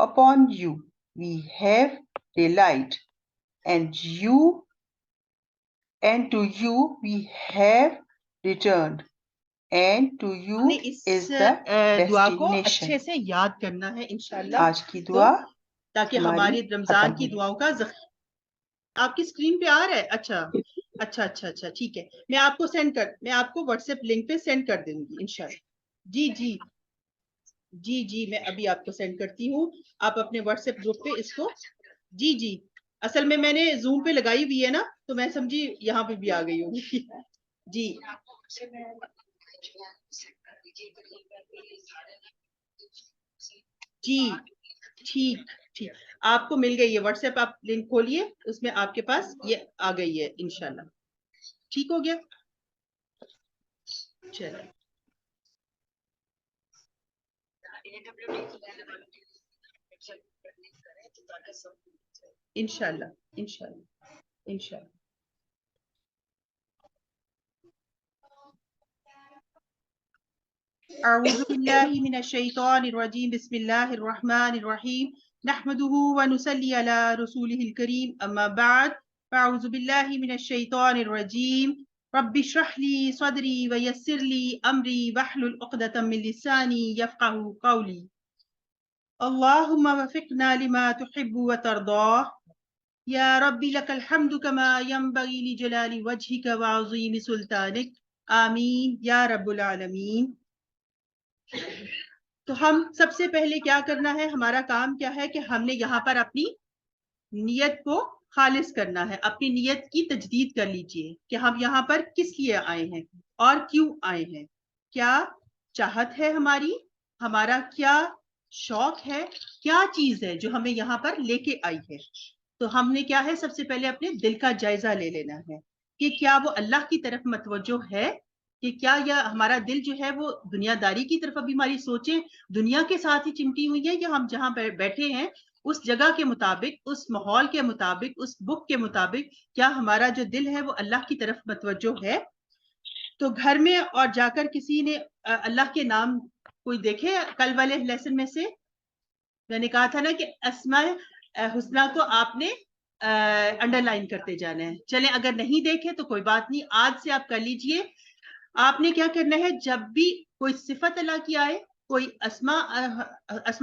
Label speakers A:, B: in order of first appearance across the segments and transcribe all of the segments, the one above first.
A: upon you we have relied, and to you we have returned, and to you
B: ہم نے اس
A: is the
B: دعا کو
A: destination.
B: اچھے سے یاد کرنا ہے انشاءاللہ،
A: آج کی دعا
B: تاکہ
A: ہماری
B: ہماری رمضان
A: ختم
B: کی
A: ہوئی۔
B: دعاؤں کا آپ کی اسکرین پہ آ رہا ہے؟ اچھا ٹھیک ہے، میں آپ کو واٹس ایپ لنک پہ سینڈ کر دوں گی انشاءاللہ۔ جی میں ابھی آپ کو سینڈ کرتی ہوں، آپ اپنے واٹس ایپ گروپ پہ اس کو جی اصل میں نے زوم پہ لگائی ہوئی ہے نا، تو میں سمجھی یہاں پہ بھی آ گئی ہوگی۔ جی ٹھیک آپ کو مل گئی ہے، واٹس ایپ آپ لنک کھولیے، اس میں آپ کے پاس یہ آ گئی ہے انشاءاللہ۔ ٹھیک ہو گیا؟ چلو انشاءاللہ اعوذ باللہ من الشیطان الرجیم، بسم اللہ الرحمن الرحیم، نحمده ونصلی علی رسولہ الکریم، اما بعد، فاعوذ باللہ من الشیطان الرجیم، رب اشرح لی صدری ویسر لی امری واحلل عقدۃ من لسانی یفقهوا قولی، اللہم وفقنا لما تحب وترضى، یا رب لک الحمد کما ينبغی لجلال وجهک وعظیم سلطانک، آمین یا رب العالمین۔ تو ہم سب سے پہلے کیا کرنا ہے، ہمارا کام کیا ہے کہ ہم نے یہاں پر اپنی نیت کو خالص کرنا ہے، اپنی نیت کی تجدید کر لیجئے کہ ہم یہاں پر کس لیے آئے ہیں اور کیوں آئے ہیں، کیا چاہت ہے ہماری، ہمارا کیا شوق ہے، کیا چیز ہے جو ہمیں یہاں پر لے کے آئی ہے۔ تو ہم نے کیا ہے، سب سے پہلے اپنے دل کا جائزہ لے لینا ہے کہ کیا وہ اللہ کی طرف متوجہ ہے، کہ کیا ہمارا دل جو ہے وہ دنیا داری کی طرف، ابھی ہماری سوچیں دنیا کے ساتھ ہی چمٹی ہوئی ہے، یا ہم جہاں بیٹھے ہیں اس جگہ کے مطابق، اس ماحول کے مطابق، اس بک کے مطابق کیا ہمارا جو دل ہے وہ اللہ کی طرف متوجہ ہے۔ تو گھر میں اور جا کر کسی نے اللہ کے نام کوئی دیکھے کل والے لیسن میں سے، میں نے کہا تھا نا کہ اسماء حسنہ کو آپ نے انڈر لائن کرتے جانا ہے۔ چلیں اگر نہیں دیکھے تو کوئی بات نہیں، آج سے آپ کر لیجئے۔ آپ نے کیا کرنا ہے، جب بھی کوئی صفت اللہ کی آئے، کوئی اسماء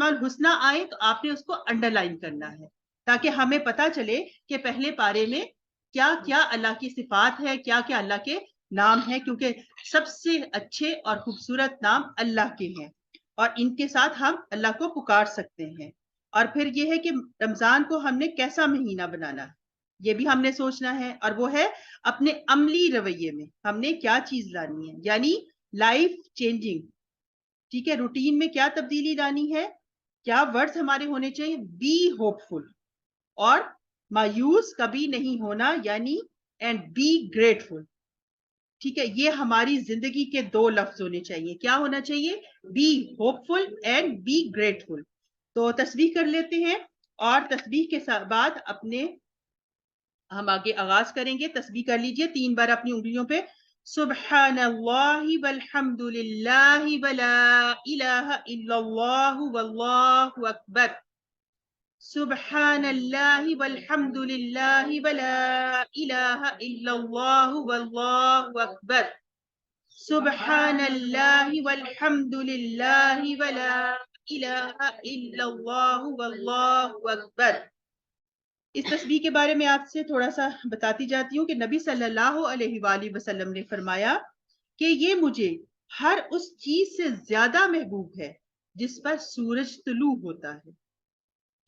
B: الحسنہ آئے، تو آپ نے اس کو انڈر لائن کرنا ہے، تاکہ ہمیں پتا چلے کہ پہلے پارے میں کیا کیا اللہ کی صفات ہے، کیا کیا اللہ کے نام ہے، کیونکہ سب سے اچھے اور خوبصورت نام اللہ کے ہیں، اور ان کے ساتھ ہم اللہ کو پکار سکتے ہیں۔ اور پھر یہ ہے کہ رمضان کو ہم نے کیسا مہینہ بنانا ہے، یہ بھی ہم نے سوچنا ہے، اور وہ ہے اپنے عملی رویے میں ہم نے کیا چیز لانی ہے، یعنی لائف چینجنگ، ٹھیک ہے، روٹین میں کیا تبدیلی لانی ہے، کیا ورڈز ہمارے ہونے چاہیے، بی ہوپ فل، اور مایوس کبھی نہیں ہونا، یعنی اینڈ بی گریٹفل، ٹھیک ہے، یہ ہماری زندگی کے دو لفظ ہونے چاہیے، کیا ہونا چاہیے، be hopeful and be grateful. تو تسبیح کر لیتے ہیں، اور تسبیح کے بعد اپنے ہم آگے آغاز کریں گے۔ تسبیح کر لیجئے 3 بار اپنی انگلیوں پہ سبحان اللہ والحمد للہ ولا الہ الا اللہ واللہ اکبر. سبحان اللہ والحمد للہ ولا الہ الا اللہ واللہ اکبر. سبحان اللہ والحمد للہ ولا الہ الا اللہ واللہ اکبر. اس تسبیح کے بارے میں آپ سے تھوڑا سا بتاتی جاتی ہوں کہ نبی صلی اللہ علیہ وآلہ وسلم نے فرمایا کہ یہ مجھے ہر اس چیز سے زیادہ محبوب ہے جس پر سورج طلوع ہوتا ہے.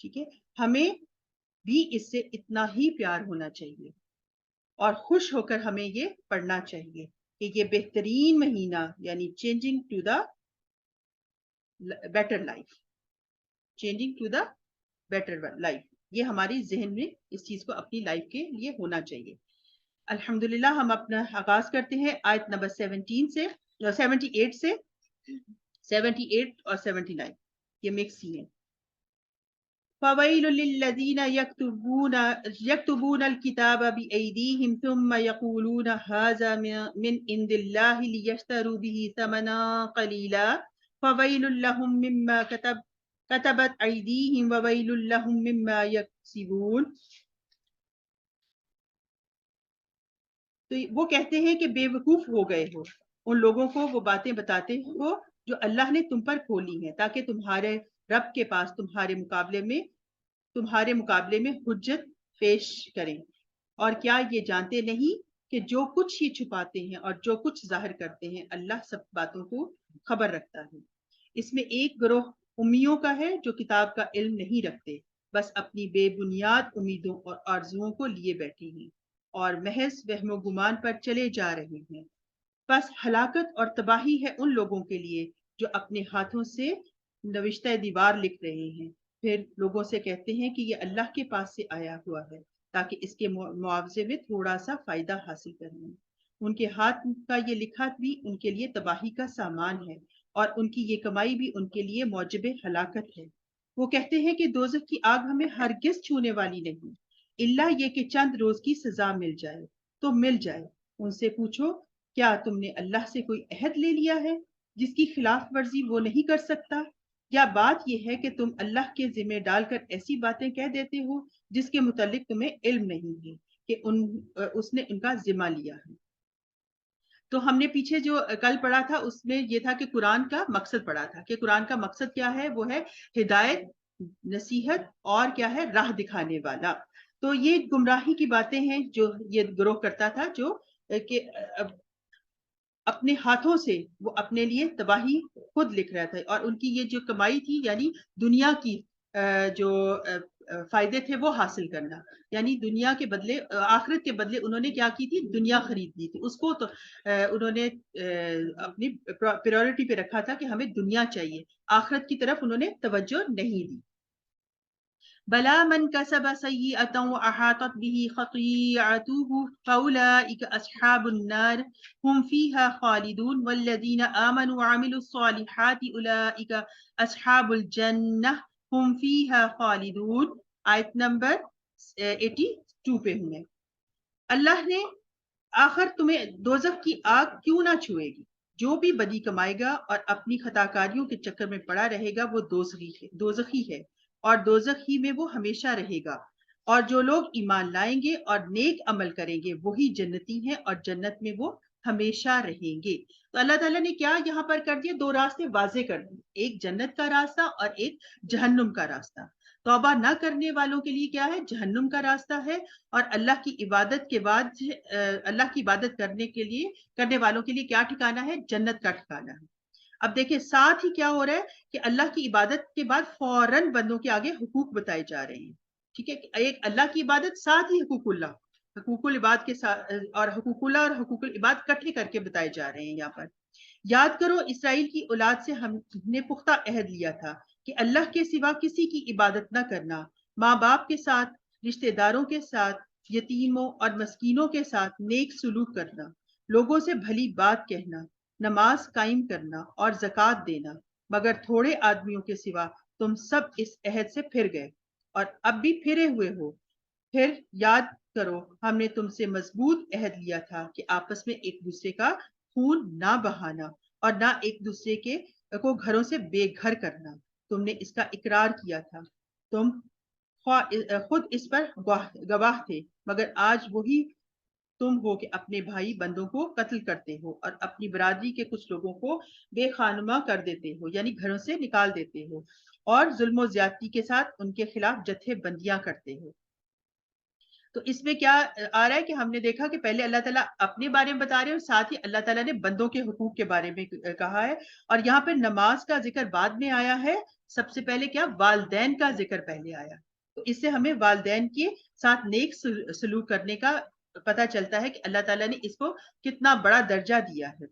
B: ٹھیک ہے، ہمیں بھی اس سے اتنا ہی پیار ہونا چاہیے اور خوش ہو کر ہمیں یہ پڑھنا چاہیے کہ یہ بہترین مہینہ یعنی changing to the better life, changing to the better life, یہ ہماری ذہن میں اس چیز کو اپنی لائف کے لیے ہونا چاہیے. الحمدللہ ہم اپنا آغاز کرتے ہیں آیت نمبر 78 سے 78 اور 79، یہ مکس ہی ہیں. فَوَيْلٌ لِّلَّذِينَ يَكْتُبُونَ الْكِتَابَ بِأَيْدِيهِمْ ثُمَّ يَقُولُونَ هَٰذَا مِنْ عِندِ اللَّهِ لِيَشْتَرُوا بِهِ ثَمَنًا قَلِيلًا فَوَيْلٌ لَّهُم مِّمَّا كَتَبَتْ أَيْدِيهِمْ وَوَيْلٌ لَّهُم مِّمَّا يَكْسِبُونَ. تو وہ کہتے ہیں کہ بے وقوف ہو گئے ہو، ان لوگوں کو وہ باتیں بتاتے ہو جو اللہ نے تم پر کھولی ہیں تاکہ تمہارے رب کے پاس تمہارے مقابلے میں حجت پیش کریں. اور کیا یہ جانتے نہیں کہ جو کچھ یہ چھپاتے ہیں اور جو کچھ ظاہر کرتے ہیں اللہ سب باتوں کو خبر رکھتا ہے. اس میں ایک گروہ امیوں کا ہے جو کتاب کا علم نہیں رکھتے، بس اپنی بے بنیاد امیدوں اور آرزوؤں کو لیے بیٹھے ہیں اور محض وہم و گمان پر چلے جا رہے ہیں. بس ہلاکت اور تباہی ہے ان لوگوں کے لیے جو اپنے ہاتھوں سے نوشتہ دیوار لکھ رہے ہیں، پھر لوگوں سے کہتے ہیں کہ یہ اللہ کے پاس سے آیا ہوا ہے تاکہ اس کے معاوضے میں تھوڑا سا فائدہ حاصل کر لیں. ان کے ہاتھ کا یہ لکھا بھی ان کے لیے تباہی کا سامان ہے اور ان کی یہ کمائی بھی ان کے لیے موجب ہلاکت ہے. وہ کہتے ہیں کہ دوزخ کی آگ ہمیں ہرگز چھونے والی نہیں الا یہ کہ چند روز کی سزا مل جائے تو مل جائے. ان سے پوچھو کیا تم نے اللہ سے کوئی عہد لے لیا ہے جس کی خلاف ورزی وہ نہیں کر سکتا، یا بات یہ ہے کہ تم اللہ کے ذمہ ڈال کر ایسی باتیں کہہ دیتے ہو جس کے متعلق تمہیں علم نہیں ہے کہ اس نے ان کا ذمہ لیا ہے. تو ہم نے پیچھے جو کل پڑھا تھا اس میں یہ تھا کہ قرآن کا مقصد پڑھا تھا کہ قرآن کا مقصد کیا ہے، وہ ہے ہدایت، نصیحت اور کیا ہے، راہ دکھانے والا. تو یہ گمراہی کی باتیں ہیں جو یہ گروہ کرتا تھا، جو کہ اپنے ہاتھوں سے وہ اپنے لیے تباہی خود لکھ رہا تھا اور ان کی یہ جو کمائی تھی یعنی دنیا کی جو فائدے تھے وہ حاصل کرنا، یعنی دنیا کے بدلے آخرت کے بدلے انہوں نے کیا کی تھی، دنیا خرید لی تھی. اس کو تو انہوں نے اپنی پریورٹی پہ رکھا تھا کہ ہمیں دنیا چاہیے، آخرت کی طرف انہوں نے توجہ نہیں دی. بلا من كسب سيئة وأحاطت به خطيئته فأولئك أصحاب النار هم فيها خالدون والذين آمنوا وعملوا الصالحات أولئك أصحاب الجنة هم فيها خالدون. آیت نمبر 82 پہ ہوں. اللہ نے آخر تمہیں دوزخ کی آگ کیوں نہ چھوئے گی، جو بھی بدی کمائے گا اور اپنی خطاکاریوں کے چکر میں پڑا رہے گا وہ دوزخی ہے اور دوزخ ہی میں وہ ہمیشہ رہے گا. اور جو لوگ ایمان لائیں گے اور نیک عمل کریں گے وہی جنتی ہیں اور جنت میں وہ ہمیشہ رہیں گے. تو اللہ تعالیٰ نے کیا یہاں پر کر دیا، دو راستے واضح کر دیے، ایک جنت کا راستہ اور ایک جہنم کا راستہ. توبہ نہ کرنے والوں کے لیے کیا ہے، جہنم کا راستہ ہے، اور اللہ کی عبادت کے بعد اللہ کی عبادت کرنے والوں کے لیے کیا ٹھکانہ ہے، جنت کا ٹھکانہ ہے. اب دیکھیں ساتھ ہی کیا ہو رہا ہے کہ اللہ کی عبادت کے بعد فوراً بندوں کے آگے حقوق بتائے جا رہے ہیں. ٹھیک ہے، ایک اللہ کی عبادت ساتھ ہی حقوق العباد کے ساتھ، اور حقوق اللہ اور حقوق العباد اکٹھے کر کے بتائے جا رہے ہیں یہاں پر. یاد کرو اسرائیل کی اولاد سے ہم نے پختہ عہد لیا تھا کہ اللہ کے سوا کسی کی عبادت نہ کرنا، ماں باپ کے ساتھ، رشتہ داروں کے ساتھ، یتیموں اور مسکینوں کے ساتھ نیک سلوک کرنا، لوگوں سے بھلی بات کہنا، نماز قائم کرنا اور زکوٰۃ دینا. مگر تھوڑے آدمیوں کے سوا تم سب اس عہد سے پھر گئے اور اب بھی پھرے ہوئے ہو. پھر یاد کرو ہم نے تم سے مضبوط عہد لیا تھا کہ آپس میں ایک دوسرے کا خون نہ بہانا اور نہ ایک دوسرے کو گھروں سے بے گھر کرنا. تم نے اس کا اقرار کیا تھا. تم خود اس پر گواہ تھے. مگر آج وہی تم ہو کہ اپنے بھائی بندوں کو قتل کرتے ہو اور اپنی برادری کے کچھ لوگوں کو بے خانما کر دیتے ہو، یعنی گھروں سے نکال دیتے ہو، اور ظلم و زیادتی کے ساتھ ان کے خلاف جتھے بندیاں کرتے ہو. تو اس میں کیا آ رہا ہے کہ ہم نے دیکھا کہ پہلے اللہ تعالیٰ اپنے بارے میں بتا رہے ہیں اور ساتھ ہی اللہ تعالیٰ نے بندوں کے حقوق کے بارے میں کہا ہے. اور یہاں پہ نماز کا ذکر بعد میں آیا ہے. سب سے پہلے کیا والدین کا ذکر پہلے آیا. تو اس سے ہمیں والدین کے ساتھ نیک سلوک کرنے کا پتہ چلتا ہے کہ اللہ تعالیٰ نے اس کو کتنا بڑا درجہ دیا ہے.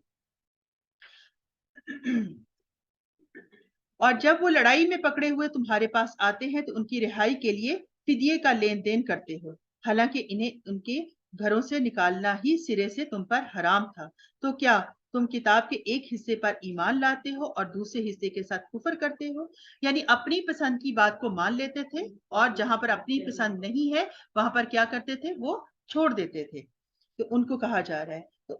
B: اور جب وہ لڑائی میں پکڑے ہوئے تمہارے پاس آتے ہیں تو ان کی رہائی کے لیے فدیے کا لین دین کرتے ہو، حالانکہ انہیں ان کے گھروں سے نکالنا ہی سرے سے تم پر حرام تھا. تو کیا تم کتاب کے ایک حصے پر ایمان لاتے ہو اور دوسرے حصے کے ساتھ کفر کرتے ہو؟ یعنی اپنی پسند کی بات کو مان لیتے تھے اور جہاں پر اپنی پسند نہیں ہے وہاں پر کیا کرتے تھے؟ وہ چھوڑ دیتے تھے. تو ان کو کہا جا رہا ہے تو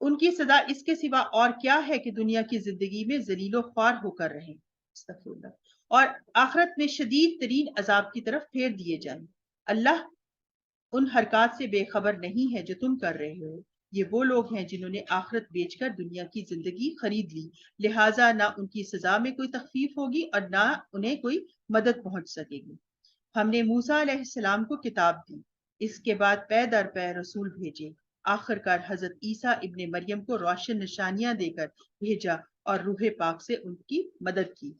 B: ان کی سزا اس کے سوا اور کیا ہے کہ دنیا کی زندگی میں ذلیل و خوار ہو کر رہیں استغفر اللہ، اور آخرت میں شدید ترین عذاب کی طرف پھیر دیے جائیں. اللہ ان حرکات سے بے خبر نہیں ہے جو تم کر رہے ہو. یہ وہ لوگ ہیں جنہوں نے آخرت بیچ کر دنیا کی زندگی خرید لی، لہٰذا نہ ان کی سزا میں کوئی تخفیف ہوگی اور نہ انہیں کوئی مدد پہنچ سکے گی. ہم نے موسیٰ علیہ السلام کو کتاب دی، اس کے بعد پے در پے رسول بھیجے، آخر کار حضرت عیسیٰ ابن مریم کو روشن نشانیاں دے کر بھیجا اور روح پاک سے ان کی مدد کی.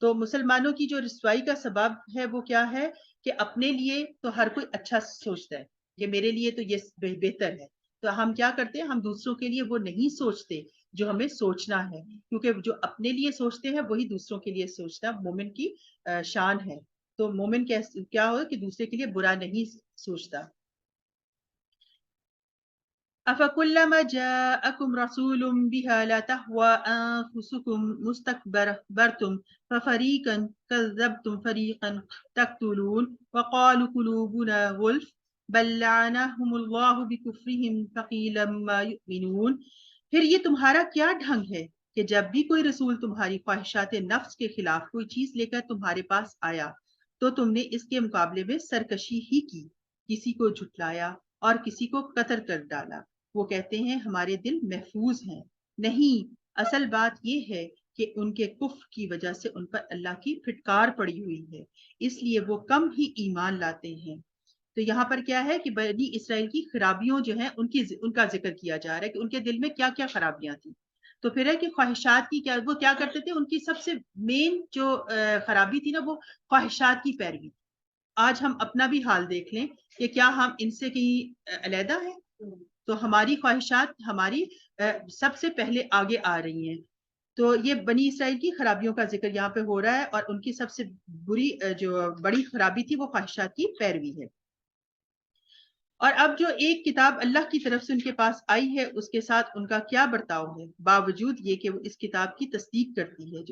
B: تو مسلمانوں کی جو رسوائی کا سبب ہے وہ کیا ہے کہ اپنے لیے تو ہر کوئی اچھا سوچتا ہے کہ میرے لیے تو یہ بہتر ہے. تو ہم کیا کرتے ہیں؟ ہم دوسروں کے لیے وہ نہیں سوچتے جو ہمیں سوچنا ہے، کیونکہ جو اپنے لیے سوچتے ہیں وہی دوسروں کے لیے سوچنا مومن کی شان ہے. تو مومن کیا ہو کہ دوسرے کے لیے برا نہیں سوچتا. أَفَكُلَّمَا جَاءَكُمْ رَسُولٌ بِهَا لَا تَهْوَىٰ أَنفُسُكُمْ مُسْتَكْبَرْتُمْ فَفَرِيقًا كَذَّبْتُمْ فَرِيقًا تَقْتُلُونَ وَقَالُوا قُلُوبُنَا غُلْفٌ بَل لَّعَنَهُمُ اللَّهُ بِكُفْرِهِمْ فَقِيلًا مَّا يُؤْمِنُونَ. پھر یہ تمہارا کیا ڈھنگ ہے کہ جب بھی کوئی رسول تمہاری خواہشات نفس کے خلاف کوئی چیز لے کر تمہارے پاس آیا تو تم نے اس کے مقابلے میں سرکشی ہی کی، کسی کو جھٹلایا اور کسی کو قتل کر ڈالا. وہ کہتے ہیں ہمارے دل محفوظ ہیں. نہیں، اصل بات یہ ہے کہ ان کے کفر کی وجہ سے ان پر اللہ کی پھٹکار پڑی ہوئی ہے، اس لیے وہ کم ہی ایمان لاتے ہیں. تو یہاں پر کیا ہے کہ بنی اسرائیل کی خرابیوں جو ہیں ان کا ذکر کیا جا رہا ہے کہ ان کے دل میں کیا کیا خرابیاں تھیں. تو پھر ہے کہ خواہشات کی وہ کیا کرتے تھے؟ ان کی سب سے مین جو خرابی تھی نا وہ خواہشات کی پیروی. آج ہم اپنا بھی حال دیکھ لیں کہ کیا ہم ان سے کہیں علیحدہ ہیں؟ تو ہماری خواہشات ہماری سب سے پہلے آگے آ رہی ہیں. تو یہ بنی اسرائیل کی خرابیوں کا ذکر یہاں پہ ہو رہا ہے اور ان کی سب سے جو بڑی خرابی تھی وہ خواہشات کی پیروی ہے. اور اب جو ایک کتاب اللہ کی طرف سے ان کے پاس آئی ہے اس کے ساتھ ان کا کیا برتاؤ ہے، باوجود یہ کہ وہ اس کتاب کی تصدیق کرتی ہے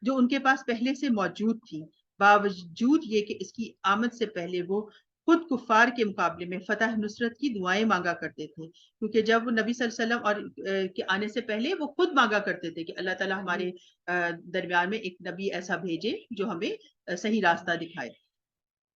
B: جو ان کے پاس پہلے سے موجود تھی، باوجود یہ کہ اس کی آمد سے پہلے وہ خود کفار کے مقابلے میں فتح نصرت کی دعائیں مانگا کرتے تھے. کیونکہ جب وہ نبی صلی اللہ علیہ وسلم اور کے آنے سے پہلے وہ خود مانگا کرتے تھے کہ اللہ تعالیٰ ہمارے درمیان میں ایک نبی ایسا بھیجے جو ہمیں صحیح راستہ دکھائے.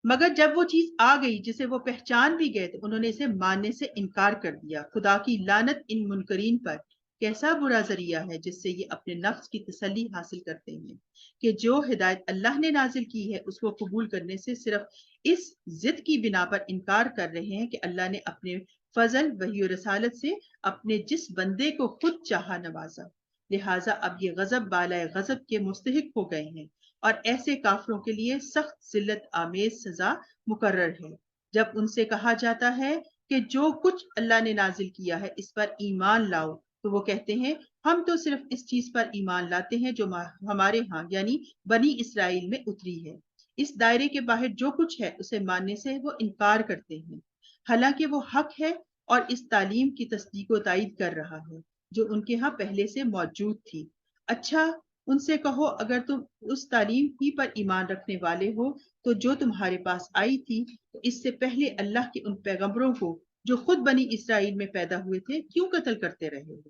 B: مگر جب وہ چیز آ گئی جسے وہ پہچان بھی گئے تو انہوں نے اسے ماننے سے انکار کر دیا. خدا کی لعنت ان منکرین پر. کیسا برا ذریعہ ہے جس سے یہ اپنے نفس کی تسلی حاصل کرتے ہیں کہ جو ہدایت اللہ نے نازل کی ہے اس کو قبول کرنے سے صرف اس ضد کی بنا پر انکار کر رہے ہیں کہ اللہ نے اپنے فضل وحی و رسالت سے اپنے جس بندے کو خود چاہا نوازا، لہٰذا اب یہ غضب بالائے غضب کے مستحق ہو گئے ہیں اور ایسے کافروں کے لیے سخت ذلت آمیز سزا مقرر ہے. جب ان سے کہا جاتا ہے کہ جو کچھ اللہ نے نازل کیا ہے اس پر ایمان لاؤ تو وہ کہتے ہیں ہم تو صرف اس چیز پر ایمان لاتے ہیں جو ہمارے ہاں یعنی بنی اسرائیل میں اتری ہے. اس دائرے کے باہر جو کچھ ہے اسے ماننے سے وہ انکار کرتے ہیں، حالانکہ وہ حق ہے اور اس تعلیم کی تصدیق و تائید کر رہا ہے جو ان کے ہاں پہلے سے موجود تھی. اچھا ان سے کہو اگر تم اس تعلیم ہی پر ایمان رکھنے والے ہو تو جو تمہارے پاس آئی تھی تو اس سے پہلے اللہ کے ان پیغمبروں کو جو خود بنی اسرائیل میں پیدا ہوئے تھے کیوں قتل کرتے رہے ہو؟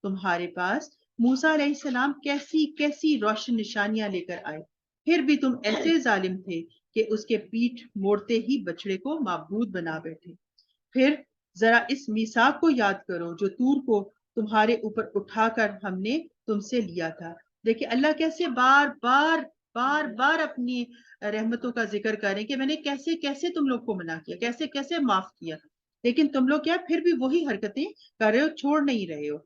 B: تمہارے پاس موسیٰ علیہ السلام کیسی کیسی روشن نشانیاں لے کر آئے، پھر بھی تم ایسے ظالم تھے کہ اس کے پیٹھ موڑتے ہی بچڑے کو معبود بنا بیٹھے۔ پھر ذرا اس میثاق کو یاد کرو جو طور کو تمہارے اوپر اٹھا کر ہم نے تم سے لیا تھا۔ دیکھیں اللہ کیسے بار بار بار بار اپنی رحمتوں کا ذکر کریں کہ میں نے کیسے کیسے تم لوگ کو منع کیا، کیسے کیسے معاف کیا، لیکن تم لوگ کیا پھر بھی وہی حرکتیں کر رہے ہو، چھوڑ نہیں رہے ہو۔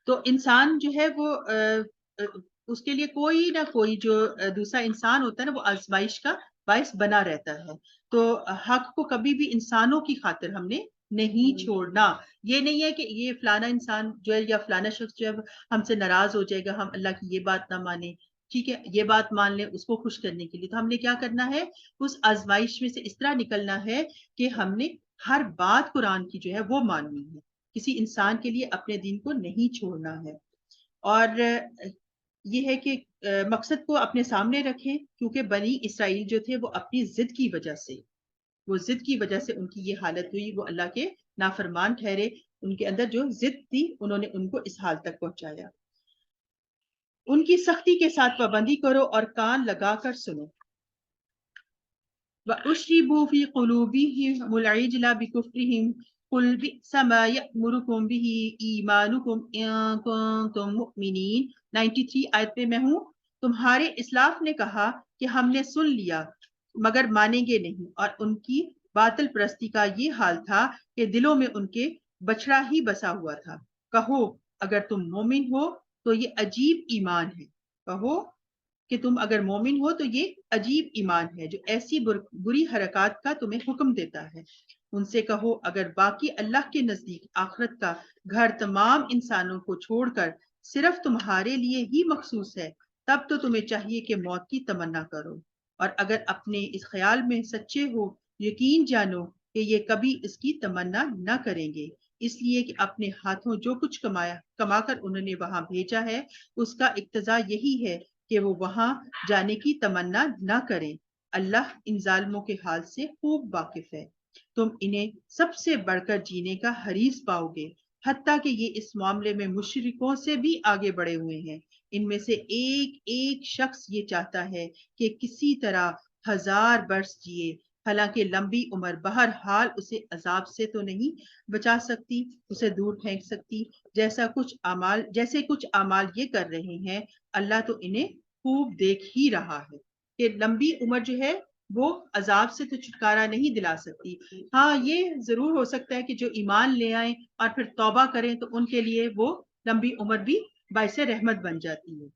B: تو انسان جو ہے وہ اس کے لیے کوئی نہ کوئی جو دوسرا انسان ہوتا ہے نا وہ آزمائش کا باعث بنا رہتا ہے۔ تو حق کو کبھی بھی انسانوں کی خاطر ہم نے نہیں چھوڑنا۔ یہ نہیں ہے کہ یہ فلانا انسان جو ہے یا فلانا شخص جو ہے ہم سے ناراض ہو جائے گا، ہم اللہ کی یہ بات نہ مانیں، ٹھیک ہے یہ بات مان لیں اس کو خوش کرنے کے لیے، تو ہم نے کیا کرنا ہے اس آزمائش میں سے اس طرح نکلنا ہے کہ ہم نے ہر بات قرآن کی جو ہے وہ ماننی ہے، کسی انسان کے لیے اپنے دین کو نہیں چھوڑنا ہے۔ اور یہ ہے کہ مقصد کو اپنے سامنے رکھیں، کیونکہ بنی اسرائیل جو تھے وہ اپنی ضد کی وجہ سے ان کی یہ حالت ہوئی، وہ اللہ کے نافرمان ٹھہرے، ان کے اندر جو ضد تھی انہوں نے ان کو اس حال تک پہنچایا۔ ان کی سختی کے ساتھ پابندی کرو اور کان لگا کر سنو۔ وَأُشْرِبُوا فِي قُلُوبِهِمُ الْعِجْلَ بِكُفْرِهِمْ قُلْ بِئْسَ مَا يَأْمُرُكُمْ بِهِ إِيمَانُكُمْ إِن كُنتُم مُؤْمِنِينَ۔ 93 آیت پہ میں ہوں۔ تمہارے اسلاف نے کہا کہ ہم نے سن لیا مگر مانیں گے نہیں، اور ان کی باطل پرستی کا یہ حال تھا کہ دلوں میں ان کے بچڑا ہی بسا ہوا تھا۔ کہو اگر تم مومن ہو تو یہ عجیب ایمان ہے، کہو کہ تم اگر مومن ہو تو یہ عجیب ایمان ہے جو ایسی بری حرکات کا تمہیں حکم دیتا ہے۔ ان سے کہو اگر باقی اللہ کے نزدیک آخرت کا گھر تمام انسانوں کو چھوڑ کر صرف تمہارے لیے ہی مخصوص ہے، تب تو تمہیں چاہیے کہ موت کی تمنا کرو، اور اگر اپنے اس خیال میں سچے ہو یقین جانو کہ یہ کبھی اس کی تمنا نہ کریں گے، اس لیے کہ اپنے ہاتھوں جو کچھ کما کر انہوں نے وہاں بھیجا ہے اس کا اقتضا یہی ہے کہ وہ وہاں جانے کی تمنا نہ کریں۔ اللہ ان ظالموں کے حال سے خوب واقف ہے۔ تم انہیں سب سے بڑھ کر جینے کا حریص پاؤ گے، حتیٰ کہ یہ اس معاملے میں مشرکوں سے بھی آگے بڑھے ہوئے ہیں۔ ان میں سے ایک ایک شخص یہ چاہتا ہے کہ کسی طرح 1000 برس جیے، حالانکہ لمبی عمر بہرحال اسے عذاب سے تو نہیں بچا سکتی، اسے دور پھینک سکتی، جیسے کچھ اعمال یہ کر رہے ہیں اللہ تو انہیں خوب دیکھ ہی رہا ہے کہ لمبی عمر جو ہے وہ عذاب سے تو چھٹکارا نہیں دلا سکتی۔ ہاں یہ ضرور ہو سکتا ہے کہ جو ایمان لے آئیں اور پھر توبہ کریں تو ان کے لیے وہ لمبی عمر بھی باعث رحمت بن جاتی ہے۔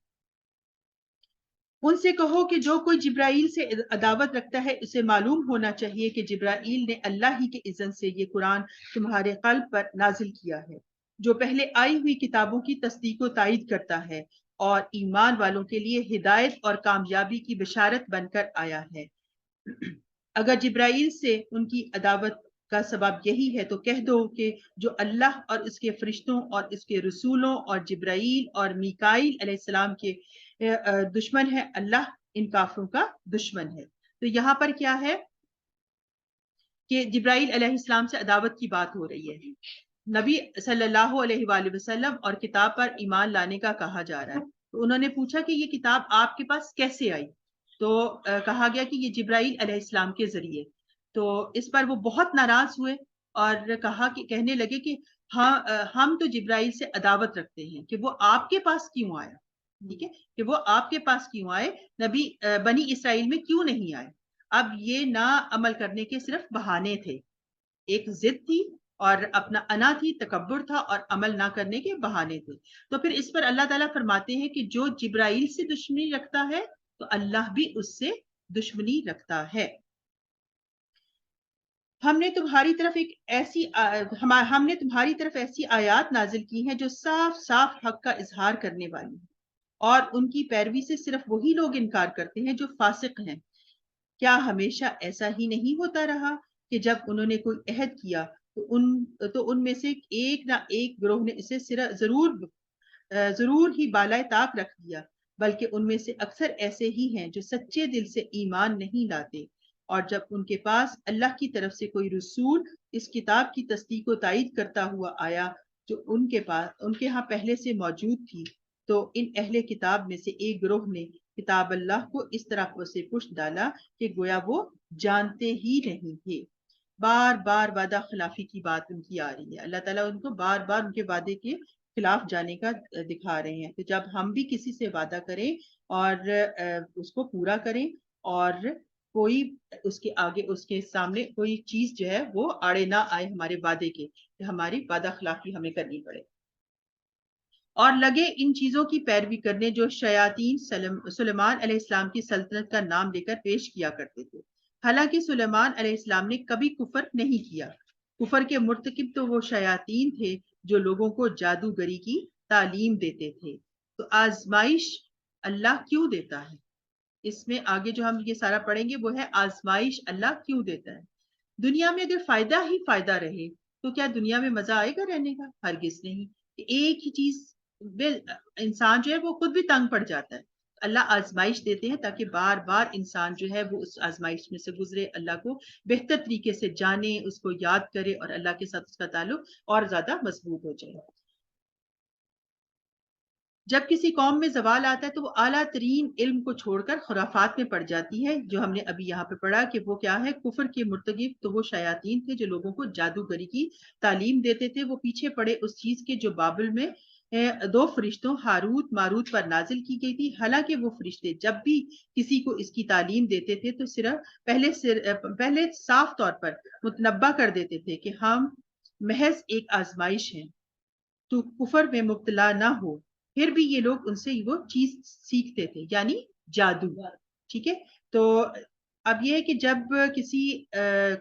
B: ان سے کہو کہ جو کوئی جبرائیل سے عداوت رکھتا ہے اسے معلوم ہونا چاہیے کہ جبرائیل نے اللہ ہی کے اذن سے یہ قرآن تمہارے قلب پر نازل کیا ہے، جو پہلے آئی ہوئی کتابوں کی تصدیق و تائید کرتا ہے اور ایمان والوں کے لیے ہدایت اور کامیابی کی بشارت بن کر آیا ہے۔ اگر جبرائیل سے ان کی عداوت کا سبب یہی ہے تو کہہ دو کہ جو اللہ اور اس کے فرشتوں اور اس کے رسولوں اور جبرائیل اور میکائیل علیہ السلام کے دشمن ہے، اللہ ان کافروں کا دشمن ہے۔ تو یہاں پر کیا ہے کہ جبرائیل علیہ السلام سے عداوت کی بات ہو رہی ہے، نبی صلی اللہ علیہ وآلہ وسلم اور کتاب پر ایمان لانے کا کہا جا رہا ہے۔ تو انہوں نے پوچھا کہ یہ کتاب آپ کے پاس کیسے آئی؟ تو کہا گیا کہ یہ جبرائیل علیہ السلام کے ذریعے۔ تو اس پر وہ بہت ناراض ہوئے اور کہنے لگے کہ ہاں ہم تو جبرائیل سے عداوت رکھتے ہیں کہ وہ آپ کے پاس کیوں آیا، ٹھیک ہے کہ وہ آپ کے پاس کیوں آئے، نبی بنی اسرائیل میں کیوں نہیں آئے؟ اب یہ نہ عمل کرنے کے صرف بہانے تھے، ایک ضد تھی اور اپنا انا تھی، تکبر تھا اور عمل نہ کرنے کے بہانے تھے۔ تو پھر اس پر اللہ تعالیٰ فرماتے ہیں کہ جو جبرائیل سے دشمنی رکھتا ہے تو اللہ بھی اس سے دشمنی رکھتا ہے۔ ہم نے تمہاری طرف ایسی آیات نازل کی ہیں جو صاف صاف حق کا اظہار کرنے والی ہیں، اور ان کی پیروی سے صرف وہی لوگ انکار کرتے ہیں جو فاسق ہیں۔ کیا ہمیشہ ایسا ہی نہیں ہوتا رہا کہ جب انہوں نے کوئی عہد کیا تو ان میں سے ایک نہ ایک گروہ نے اسے ضرور ضرور ہی بالائے طاق رکھ دیا، بلکہ ان میں سے اکثر ایسے ہی ہیں جو سچے دل سے ایمان نہیں لاتے، اور جب ان کے پاس اللہ کی طرف سے کوئی رسول اس کتاب کی تصدیق و تائید کرتا ہوا آیا جو ان کے ہاں پہلے سے موجود تھی، تو ان اہل کتاب میں سے ایک گروہ نے کتاب اللہ کو اس طرح سے پشت ڈالا کہ گویا وہ جانتے ہی نہیں تھے۔ بار بار وعدہ خلافی کی بات ان کی آ رہی ہے، اللہ تعالیٰ ان کو بار بار ان کے وعدے کے خلاف جانے کا دکھا رہے ہیں۔ تو جب ہم بھی کسی سے وعدہ کریں اور اس کو پورا کریں، اور کوئی اس کے آگے اس کے سامنے کوئی چیز جو ہے وہ آڑے نہ آئے ہمارے وعدے کے، کہ ہماری وعدہ خلافی ہمیں کرنی پڑے، اور لگے ان چیزوں کی پیروی کرنے جو شیاطین سلیمان علیہ السلام کی سلطنت کا نام لے کر پیش کیا کرتے تھے۔ حالانکہ سلیمان علیہ السلام نے کبھی کفر نہیں کیا، کفر کے مرتکب تو وہ شیاطین تھے جو لوگوں کو جادوگری کی تعلیم دیتے تھے۔ تو آزمائش اللہ کیوں دیتا ہے؟ اس میں آگے جو ہم یہ سارا پڑھیں گے وہ ہے آزمائش اللہ کیوں دیتا ہے۔ دنیا میں اگر فائدہ ہی فائدہ رہے تو کیا دنیا میں مزہ آئے گا رہنے کا؟ ہرگز نہیں۔ ایک ہی چیز انسان جو ہے وہ خود بھی تنگ پڑ جاتا ہے۔ اللہ آزمائش دیتے ہیں تاکہ بار بار انسان جو ہے وہ اس آزمائش میں سے گزرے، اللہ کو بہتر طریقے سے جانے، اس کو یاد کرے، اور اللہ کے ساتھ اس کا تعلق اور زیادہ مضبوط ہو جائے۔ جب کسی قوم میں زوال آتا ہے تو وہ اعلیٰ ترین علم کو چھوڑ کر خرافات میں پڑ جاتی ہے، جو ہم نے ابھی یہاں پہ پڑھا کہ وہ کیا ہے، کفر کے مرتکب تو وہ شیاطین تھے جو لوگوں کو جادوگری کی تعلیم دیتے تھے۔ وہ پیچھے پڑے اس چیز کے جو بابل میں دو فرشتوں ہاروت ماروت پر نازل کی گئی تھی۔ حالانکہ وہ فرشتے جب بھی کسی کو اس کی تعلیم دیتے تھے تو صرف پہلے صاف طور پر متنبہ کر دیتے تھے کہ ہم محض ایک آزمائش ہیں، تو کفر میں مبتلا نہ ہو۔ پھر بھی یہ لوگ ان سے وہ چیز سیکھتے تھے، یعنی جادو۔ ٹھیک ہے، تو اب یہ ہے کہ جب کسی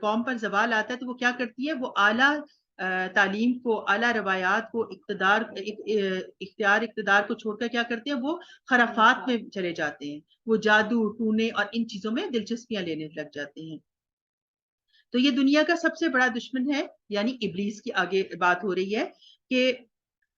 B: قوم پر زوال آتا ہے تو وہ کیا کرتی ہے، وہ اعلیٰ تعلیم کو، اعلیٰ روایات کو، اقتدار کو چھوڑ کر کیا کرتے ہیں، وہ خرافات میں چلے جاتے ہیں، وہ جادو ٹونے اور ان چیزوں میں دلچسپیاں لینے لگ جاتے ہیں۔ تو یہ دنیا کا سب سے بڑا دشمن ہے، یعنی ابلیس کی آگے بات ہو رہی ہے کہ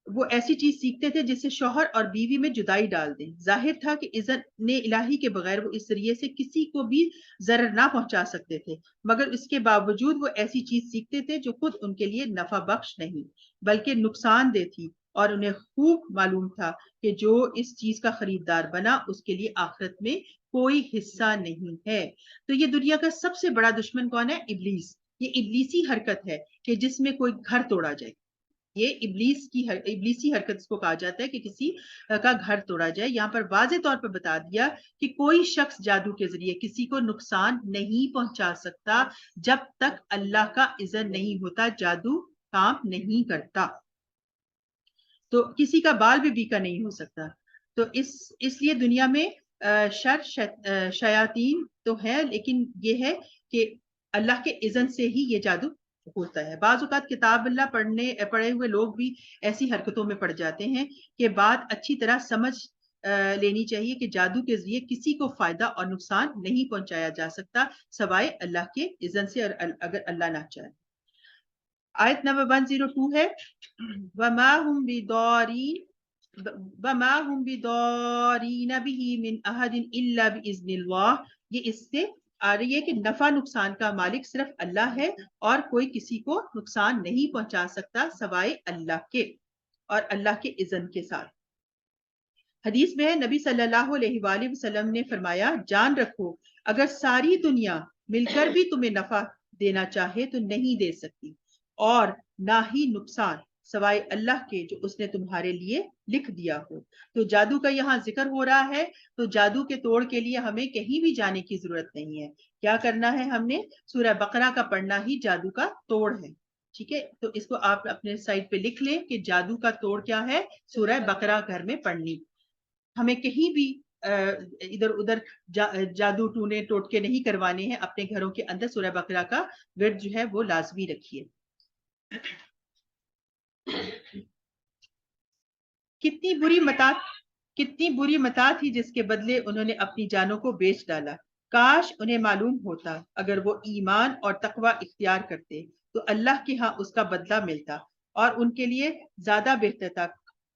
B: وہ ایسی چیز سیکھتے تھے جس سے شوہر اور بیوی میں جدائی ڈال دیں۔ ظاہر تھا کہ اذن الہی کے بغیر وہ اس ذریعے سے کسی کو بھی ضرر نہ پہنچا سکتے تھے، مگر اس کے باوجود وہ ایسی چیز سیکھتے تھے جو خود ان کے لیے نفع بخش نہیں بلکہ نقصان دہ تھی، اور انہیں خوب معلوم تھا کہ جو اس چیز کا خریدار بنا اس کے لیے آخرت میں کوئی حصہ نہیں ہے۔ تو یہ دنیا کا سب سے بڑا دشمن کون ہے؟ ابلیس۔ یہ ابلیسی حرکت ہے کہ جس میں کوئی گھر توڑا جائے، یہ ابلیسی حرکت اس کو کہا جاتا ہے کہ کسی کا گھر توڑا جائے۔ یہاں پر واضح طور پر بتا دیا کہ کوئی شخص جادو کے ذریعے کسی کو نقصان نہیں پہنچا سکتا، جب تک اللہ کا اذن نہیں ہوتا جادو کام نہیں کرتا۔ تو کسی کا بال بھی بیکا نہیں ہو سکتا۔ تو اس لیے دنیا میں شیاطین تو ہے، لیکن یہ ہے کہ اللہ کے اذن سے ہی یہ جادو ہوتا ہے۔ بعض اوقات کتاب اللہ پڑھے ہوئے لوگ بھی ایسی حرکتوں میں پڑ جاتے ہیں کہ بات اچھی طرح سمجھ لینی چاہیے کہ جادو کے ذریعے کسی کو فائدہ اور نقصان نہیں پہنچایا جا سکتا سوائے اللہ کے اذن سے، اور اگر اللہ نہ چاہے۔ آیت نمبر 102 ہے وَمَا هُمْ بِضَارِّينَ بِهِ مِنْ أَحَدٍ إِلَّا بِإِذْنِ اللَّهِ۔ یہ اس سے آ رہی ہے کہ نفع نقصان کا مالک صرف اللہ ہے، اور کوئی کسی کو نقصان نہیں پہنچا سکتا سوائے اللہ کے، اور اللہ کے اذن کے ساتھ۔ حدیث میں نبی صلی اللہ علیہ وآلہ وسلم نے فرمایا، جان رکھو اگر ساری دنیا مل کر بھی تمہیں نفع دینا چاہے تو نہیں دے سکتی، اور نہ ہی نقصان سوائے اللہ کے جو اس نے تمہارے لیے لکھ دیا ہو۔ تو جادو کا یہاں ذکر ہو رہا ہے، تو جادو کے توڑ کے لیے ہمیں کہیں بھی جانے کی ضرورت نہیں ہے۔ کیا کرنا ہے ہم نے؟ سورہ بقرہ کا پڑھنا ہی جادو کا توڑ ہے۔ ٹھیک ہے، تو اس کو آپ اپنے سائٹ پہ لکھ لیں کہ جادو کا توڑ کیا ہے، سورہ بقرہ گھر میں پڑھنی۔ ہمیں کہیں بھی ادھر ادھر جادو ٹونے ٹوٹکے نہیں کروانے ہیں، اپنے گھروں کے اندر سورہ بقرہ کا ورد جو ہے وہ لازمی رکھیے۔ کتنی بری متا تھی جس کے بدلے انہوں نے اپنی جانوں کو بیچ ڈالا۔ کاش انہیں معلوم ہوتا اگر وہ ایمان اور تقوی اختیار کرتے تو اللہ کے ہاں اس کا بدلہ ملتا اور ان کے لیے زیادہ بہتر تھا۔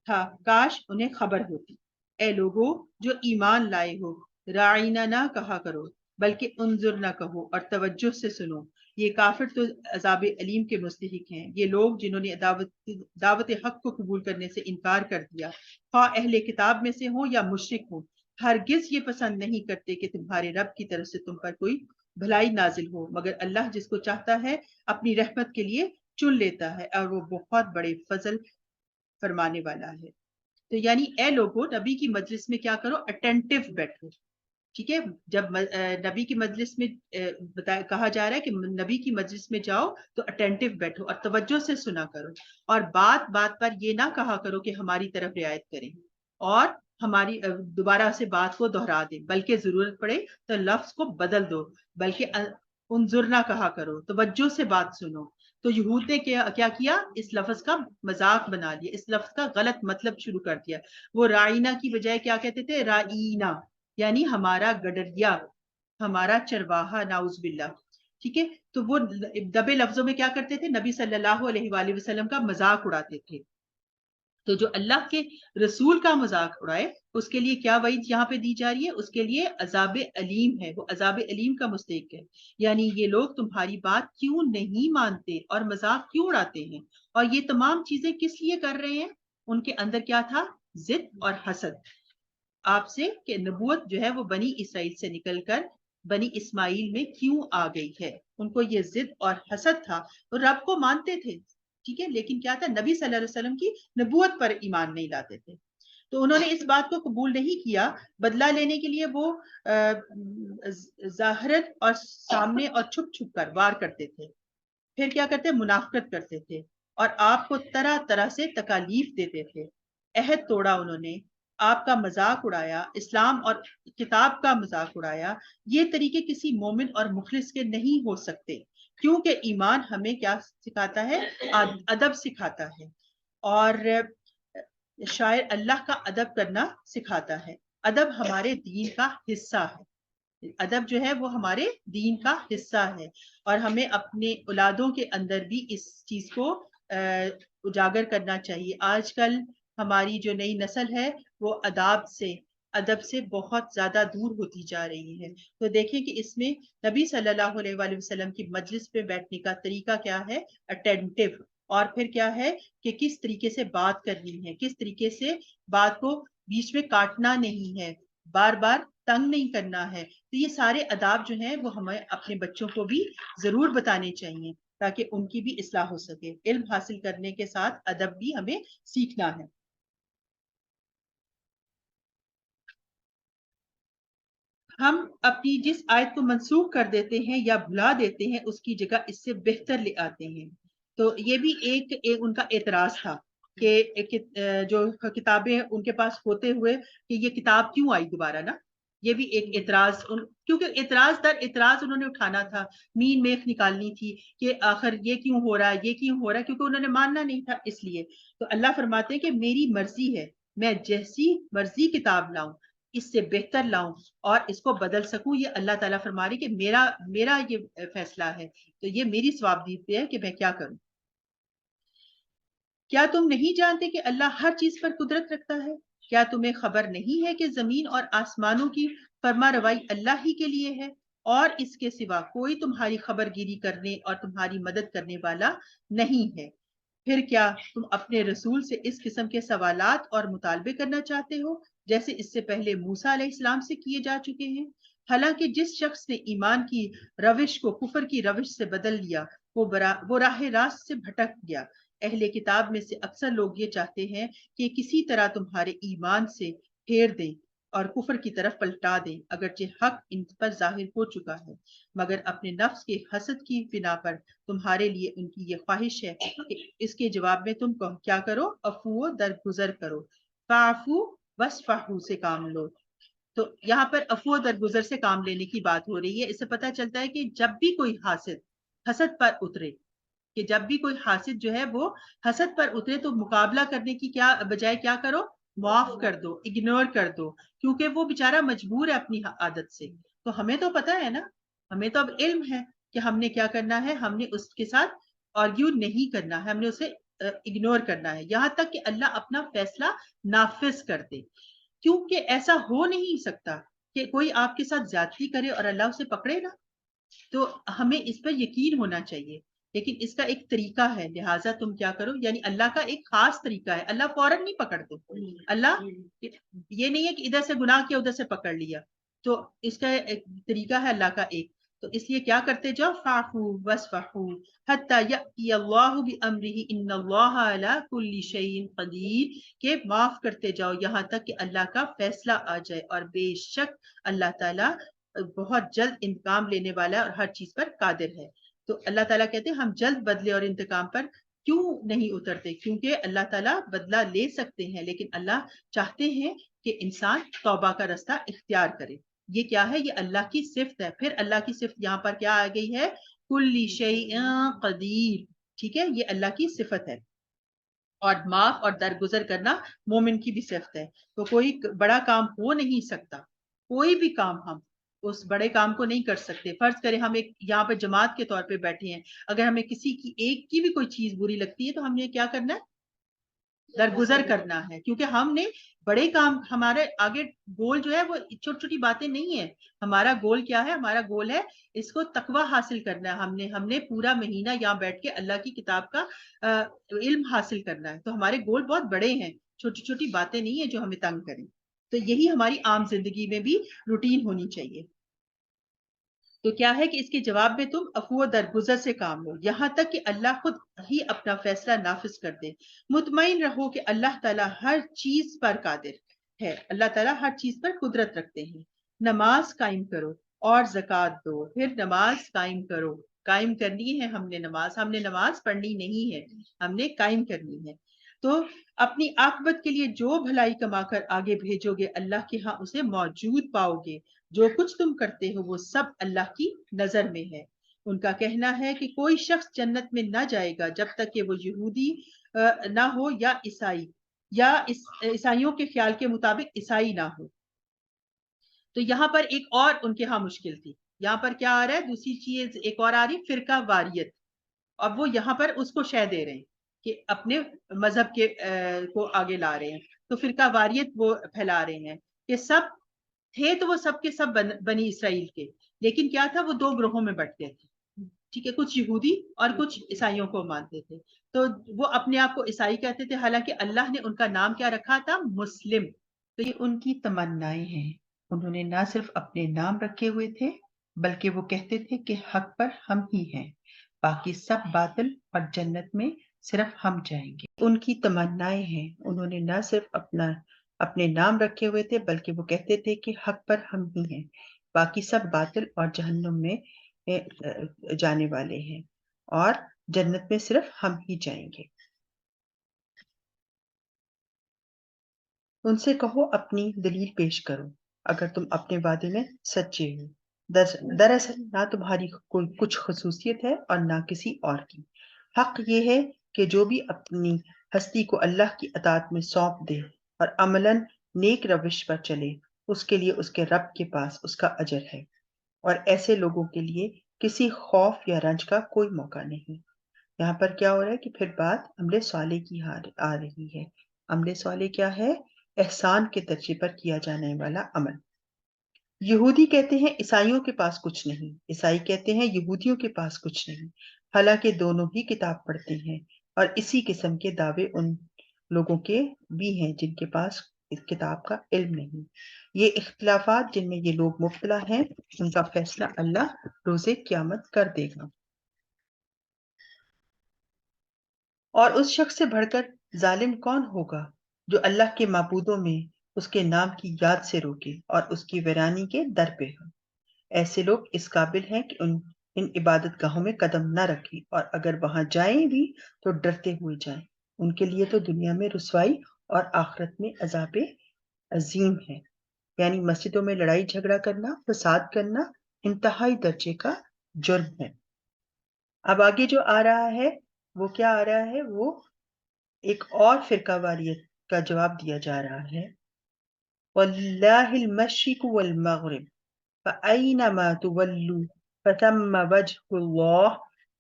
B: تھا کاش انہیں خبر ہوتی. اے لوگوں جو ایمان لائے ہو، رائنا نہ کہا کرو بلکہ انظر نہ کہو اور توجہ سے سنو. یہ کافر تو عذاب علیم کے مستحق ہیں. یہ لوگ جنہوں نے دعوت حق کو قبول کرنے سے انکار کر دیا، خواہ اہل کتاب میں سے ہوں یا مشرک ہوں، ہرگز یہ پسند نہیں کرتے کہ تمہارے رب کی طرف سے تم پر کوئی بھلائی نازل ہو، مگر اللہ جس کو چاہتا ہے اپنی رحمت کے لیے چن لیتا ہے، اور وہ بہت بڑے فضل فرمانے والا ہے. تو یعنی اے لوگوں، نبی کی مجلس میں کیا کرو؟ اٹینٹو بیٹھو. ٹھیک ہے، جب نبی کی مجلس میں کہا جا رہا ہے کہ نبی کی مجلس میں جاؤ تو اٹینٹو بیٹھو اور توجہ سے سنا کرو، اور بات بات پر یہ نہ کہا کرو کہ ہماری طرف رعایت کریں اور ہماری دوبارہ سے بات کو دہرا دیں، بلکہ ضرورت پڑے تو لفظ کو بدل دو. بلکہ انظر نہ کہا کرو، توجہ سے بات سنو. تو یہود نے کیا کیا؟ اس لفظ کا مذاق بنا لیا، اس لفظ کا غلط مطلب شروع کر دیا. وہ رائنا کی بجائے کیا کہتے تھے؟ رائینا، یعنی ہمارا گڈریا، ہمارا چرواہا، ناؤز باللہ. ٹھیک ہے، تو وہ دبے لفظوں میں کیا کرتے تھے؟ نبی صلی اللہ علیہ وآلہ وسلم کا مذاق اڑاتے تھے. تو جو اللہ کے رسول کا مذاق اڑائے اس کے لیے کیا وعید یہاں پہ دی جا رہی ہے؟ اس کے لیے عذاب علیم ہے، وہ عذاب علیم کا مستحق ہے. یعنی یہ لوگ تمہاری بات کیوں نہیں مانتے اور مذاق کیوں اڑاتے ہیں، اور یہ تمام چیزیں کس لیے کر رہے ہیں؟ ان کے اندر کیا تھا؟ ضد اور حسد آپ سے، کہ نبوت جو ہے وہ بنی اسرائیل سے نکل کر بنی اسماعیل میں کیوں آ گئی ہے. ان کو یہ ضد اور حسد تھا. وہ رب کو مانتے تھے، ٹھیک ہے، لیکن کیا تھا؟ نبی صلی اللہ علیہ وسلم کی نبوت پر ایمان نہیں لاتے تھے. تو انہوں نے اس بات کو قبول نہیں کیا. بدلہ لینے کے لیے وہ ظاہرت اور سامنے اور چھپ چھپ کر وار کرتے تھے. پھر کیا کرتے؟ منافقت کرتے تھے اور آپ کو طرح طرح سے تکالیف دیتے تھے. عہد توڑا انہوں نے، آپ کا مذاق اڑایا، اسلام اور کتاب کا مذاق اڑایا. یہ طریقے کسی مومن اور مخلص کے نہیں ہو سکتے، کیونکہ ایمان ہمیں کیا سکھاتا ہے؟ ادب سکھاتا ہے، اور شاعر اللہ کا ادب کرنا سکھاتا ہے. ادب ہمارے دین کا حصہ ہے. ادب جو ہے وہ ہمارے دین کا حصہ ہے، اور ہمیں اپنے اولادوں کے اندر بھی اس چیز کو اجاگر کرنا چاہیے. آج کل ہماری جو نئی نسل ہے وہ ادب سے بہت زیادہ دور ہوتی جا رہی ہے. تو دیکھیں کہ اس میں نبی صلی اللہ علیہ وآلہ وسلم کی مجلس پہ بیٹھنے کا طریقہ کیا ہے؟ اٹینٹو. اور پھر کیا ہے کہ کس طریقے سے بات کرنی ہے، کس طریقے سے بات کو بیچ میں کاٹنا نہیں ہے، بار بار تنگ نہیں کرنا ہے. تو یہ سارے آداب جو ہیں وہ ہمیں اپنے بچوں کو بھی ضرور بتانے چاہیے تاکہ ان کی بھی اصلاح ہو سکے. علم حاصل کرنے کے ساتھ ادب بھی ہمیں سیکھنا ہے. ہم اپنی جس آیت کو منسوخ کر دیتے ہیں یا بھلا دیتے ہیں اس کی جگہ اس سے بہتر لے آتے ہیں. تو یہ بھی ایک ان کا اعتراض تھا کہ جو کتابیں ان کے پاس ہوتے ہوئے کہ یہ کتاب کیوں آئی دوبارہ نا. یہ بھی ایک اعتراض، کیونکہ اعتراض در اعتراض انہوں نے اٹھانا تھا، مین میخ نکالنی تھی کہ آخر یہ کیوں ہو رہا ہے، یہ کیوں ہو رہا ہے، کیونکہ انہوں نے ماننا نہیں تھا. اس لیے تو اللہ فرماتے ہیں کہ میری مرضی ہے، میں جیسی مرضی کتاب لاؤں، اس سے بہتر لاؤں اور اس کو بدل سکوں. یہ اللہ تعالیٰ فرما رہی کہ میرا یہ فیصلہ ہے، تو یہ میری ثوابدید ہے کہ میں کیا کروں. کیا تم نہیں جانتے کہ اللہ ہر چیز پر قدرت رکھتا ہے؟ کیا تمہیں خبر نہیں ہے کہ زمین اور آسمانوں کی فرما روائی اللہ ہی کے لیے ہے، اور اس کے سوا کوئی تمہاری خبر گیری کرنے اور تمہاری مدد کرنے والا نہیں ہے. پھر کیا تم اپنے رسول سے اس قسم کے سوالات اور مطالبے کرنا چاہتے ہو جیسے اس سے پہلے موسیٰ علیہ السلام سے کیے جا چکے ہیں؟ حالانکہ جس شخص نے ایمان کی روش کو کفر کی روش سے بدل لیا وہ راہ راست سے بھٹک گیا. اہل کتاب میں سے اکثر لوگ یہ چاہتے ہیں کہ کسی طرح تمہارے ایمان سے پھیر دیں اور کفر کی طرف پلٹا دیں، اگرچہ حق ان پر ظاہر ہو چکا ہے، مگر اپنے نفس کے حسد کی بنا پر تمہارے لیے ان کی یہ خواہش ہے کہ اس کے جواب میں تم کیا کرو؟ عفو درگزر کرو. فاعفو واسفحوا سے کام لو. تو یہاں پر عفو درگزر سے کام لینے کی بات ہو رہی ہے. اس سے پتہ چلتا ہے کہ جب بھی کوئی حسد پر اترے، کہ جب بھی کوئی حاسد جو ہے وہ حسد پر اترے تو مقابلہ کرنے کی کیا بجائے کیا کرو؟ معاف کر دو، اگنور کر دو، کیونکہ وہ بیچارہ مجبور ہے اپنی عادت سے. تو ہمیں تو پتہ ہے نا، ہمیں تو اب علم ہے کہ ہم نے کیا کرنا ہے. ہم نے اس کے ساتھ آرگیو نہیں کرنا ہے، ہم نے اسے اگنور کرنا ہے یہاں تک کہ اللہ اپنا فیصلہ نافذ کر دے. کیونکہ ایسا ہو نہیں سکتا کہ کوئی آپ کے ساتھ زیادتی کرے اور اللہ اسے پکڑے نا. تو ہمیں اس پر یقین ہونا چاہیے، لیکن اس کا ایک طریقہ ہے، لہٰذا تم کیا کرو، یعنی اللہ کا ایک خاص طریقہ ہے. اللہ فوراً نہیں پکڑتے. اللہ یہ نہیں ہے کہ ادھر سے گناہ کیا ادھر سے پکڑ لیا. تو اس کا ایک طریقہ ہے اللہ کا ایک. تو اس لیے کیا کرتے جاؤ، فاعفو واصفحو حتی یأتی اللہ بامرہ ان اللہ علی کل شیء قدیر، کہ معاف کرتے جاؤ یہاں تک کہ اللہ کا فیصلہ آ جائے، اور بے شک اللہ تعالیٰ بہت جلد انتقام لینے والا ہے اور ہر چیز پر قادر ہے. تو اللہ تعالیٰ کہتے ہیں ہم جلد بدلے اور انتقام پر کیوں نہیں اترتے، کیونکہ اللہ تعالیٰ بدلہ لے سکتے ہیں، لیکن اللہ چاہتے ہیں کہ انسان توبہ کا رستہ اختیار کرے. یہ کیا ہے، یہ اللہ کی صفت ہے. پھر اللہ کی صفت یہاں پر کیا آ گئی ہے، کل شیء قدیر. ٹھیک ہے، یہ اللہ کی صفت ہے. اور معاف اور درگزر کرنا مومن کی بھی صفت ہے. تو کوئی بڑا کام ہو نہیں سکتا، کوئی بھی کام ہم اس بڑے کام کو نہیں کر سکتے. فرض کریں ہم ایک یہاں پہ جماعت کے طور پہ بیٹھے ہیں، اگر ہمیں کسی کی ایک کی بھی کوئی چیز بری لگتی ہے تو ہم نے کیا کرنا ہے، درگزر کرنا ہے. کیونکہ ہم نے بڑے کام، ہمارے آگے گول جو ہے وہ چھوٹی چھوٹی باتیں نہیں ہے. ہمارا گول کیا ہے، ہمارا گول ہے اس کو تقوی حاصل کرنا ہے. ہم نے پورا مہینہ یہاں بیٹھ کے اللہ کی کتاب کا علم حاصل کرنا ہے. تو ہمارے گول بہت بڑے ہیں، چھوٹی چھوٹی باتیں نہیں ہیں جو ہمیں تنگ کریں. تو یہی ہماری عام زندگی میں بھی روٹین ہونی چاہیے. تو کیا ہے کہ اس کے جواب میں تم عفو و درگزر سے کام لو یہاں تک کہ اللہ خود ہی اپنا فیصلہ نافذ کر دے. مطمئن رہو کہ اللہ تعالیٰ ہر چیز پر قادر ہے. اللہ تعالیٰ ہر چیز پر قدرت رکھتے ہیں. نماز قائم کرو اور زکوٰۃ دو. پھر نماز قائم کرو، قائم کرنی ہے ہم نے نماز پڑھنی نہیں ہے، ہم نے قائم کرنی ہے. تو اپنی عاقبت کے لیے جو بھلائی کما کر آگے بھیجو گے اللہ کے ہاں اسے موجود پاؤ گے. جو کچھ تم کرتے ہو وہ سب اللہ کی نظر میں ہے. ان کا کہنا ہے کہ کوئی شخص جنت میں نہ جائے گا جب تک کہ وہ یہودی نہ ہو یا عیسائی، یا عیسائیوں کے خیال کے مطابق عیسائی نہ ہو. تو یہاں پر ایک اور ان کے ہاں مشکل تھی. یہاں پر کیا آ رہا ہے، دوسری چیز ایک اور آ رہی، فرقہ واریت. اب وہ یہاں پر اس کو شہ دے رہے ہیں کہ اپنے مذہب کے کو آگے لا رہے ہیں. تو فرقہ واریت وہ پھیلا رہے ہیں کہ سب تھے تو وہ سب کے سب بنی اسرائیل کے، لیکن کیا تھا، وہ دو گروہوں میں بٹتے تھے. ٹھیک ہے، کچھ یہودی اور کچھ عیسائیوں کو مانتے تھے. تو وہ اپنے آپ کو عیسائی کہتے تھے، حالانکہ اللہ نے ان کا نام کیا رکھا تھا، مسلم.
A: تو یہ ان کی تمنائیں ہیں. انہوں نے نہ صرف اپنے نام رکھے ہوئے تھے بلکہ وہ کہتے تھے کہ حق پر ہم ہی ہیں، باقی سب باطل، اور جنت میں صرف ہم جائیں گے. ان کی تمنائیں ہیں. انہوں نے نہ صرف اپنے نام رکھے ہوئے تھے بلکہ وہ کہتے تھے کہ حق پر ہم ہی ہیں، باقی سب باطل اور جہنم میں جانے والے ہیں، اور جنت میں صرف ہم ہی جائیں گے. ان سے کہو اپنی دلیل پیش کرو اگر تم اپنے وعدے میں سچے ہو. دراصل نہ تمہاری کوئی کچھ خصوصیت ہے اور نہ کسی اور کی. حق یہ ہے کہ جو بھی اپنی ہستی کو اللہ کی اطاعت میں سونپ دے اور عملاً نیک روش پر چلے، اس کے لیے اس کے رب کے پاس اس کا اجر ہے، اور ایسے لوگوں کے لیے کسی خوف یا رنج کا کوئی موقع نہیں. یہاں پر کیا ہو رہا ہے کہ پھر بات عمل صالح کی آ رہی ہے. عمل صالح کیا ہے؟ احسان کے درجے پر کیا جانے والا عمل. یہودی کہتے ہیں عیسائیوں کے پاس کچھ نہیں، عیسائی کہتے ہیں یہودیوں کے پاس کچھ نہیں، حالانکہ دونوں ہی کتاب پڑھتے ہیں، اور اسی قسم کے دعوے ان لوگوں کے بھی ہیں جن کے پاس اس کتاب کا علم نہیں. یہ اختلافات جن میں یہ لوگ مبتلا ہیں، ان کا فیصلہ اللہ روز قیامت کر دے گا. اور اس شخص سے بڑھ کر ظالم کون ہوگا جو اللہ کے معبودوں میں اس کے نام کی یاد سے روکے اور اس کی ویرانی کے در پہ ہو. ایسے لوگ اس قابل ہیں کہ ان عبادت گاہوں میں قدم نہ رکھیں، اور اگر وہاں جائیں بھی تو ڈرتے ہوئے جائیں. ان کے لیے تو دنیا میں رسوائی اور آخرت میں عذاب عظیم ہے. یعنی مسجدوں میں لڑائی جھگڑا کرنا، فساد کرنا انتہائی درجے کا جرم ہے. اب آگے جو آ رہا ہے وہ کیا آ رہا ہے، وہ ایک اور فرقہ واریت کا جواب دیا جا رہا ہے. وَلِلَّهِ الْمَشْرِقُ وَالْمَغْرِبُ فَأَيْنَمَا تُوَلُّوا فَثَمَّ وَجْهُ اللَّهِ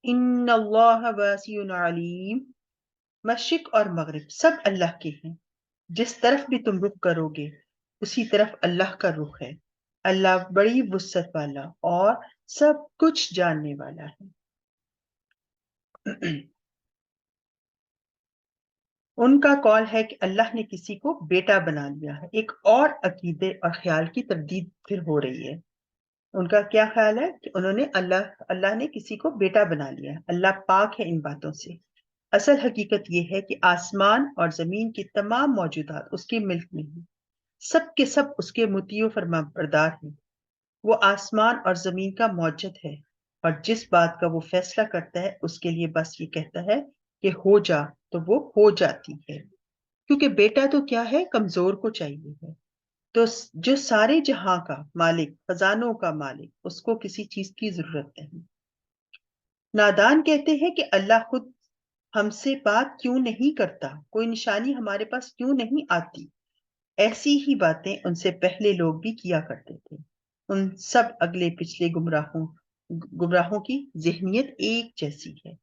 A: إِنَّ اللَّهَ وَاسِعٌ عَلِيمٌ. مشرق اور مغرب سب اللہ کے ہیں، جس طرف بھی تم رخ کرو گے اسی طرف اللہ کا رخ ہے، اللہ بڑی وسعت والا اور سب کچھ جاننے والا ہے۔ ان کا قول ہے کہ اللہ نے کسی کو بیٹا بنا لیا ہے۔ ایک اور عقیدے اور خیال کی تردید پھر ہو رہی ہے۔ ان کا کیا خیال ہے کہ انہوں نے اللہ نے کسی کو بیٹا بنا لیا ہے۔ اللہ پاک ہے ان باتوں سے۔ اصل حقیقت یہ ہے کہ آسمان اور زمین کی تمام موجودات اس کے ملک میں ہیں، سب کے سب اس کے مطیع و فرما بردار ہیں۔ وہ آسمان اور زمین کا موجد ہے اور جس بات کا وہ فیصلہ کرتا ہے اس کے لیے بس یہ کہتا ہے کہ ہو جا تو وہ ہو جاتی ہے، کیونکہ بیٹا تو کیا ہے، کمزور کو چاہیے ہے۔ تو جو سارے جہاں کا مالک، خزانوں کا مالک، اس کو کسی چیز کی ضرورت نہیں۔ نادان کہتے ہیں کہ اللہ خود ہم سے بات کیوں نہیں کرتا، کوئی نشانی ہمارے پاس کیوں نہیں آتی۔ ایسی ہی باتیں ان سے پہلے لوگ بھی کیا کرتے تھے۔ ان سب اگلے پچھلے گمراہوں کی ذہنیت ایک جیسی ہے۔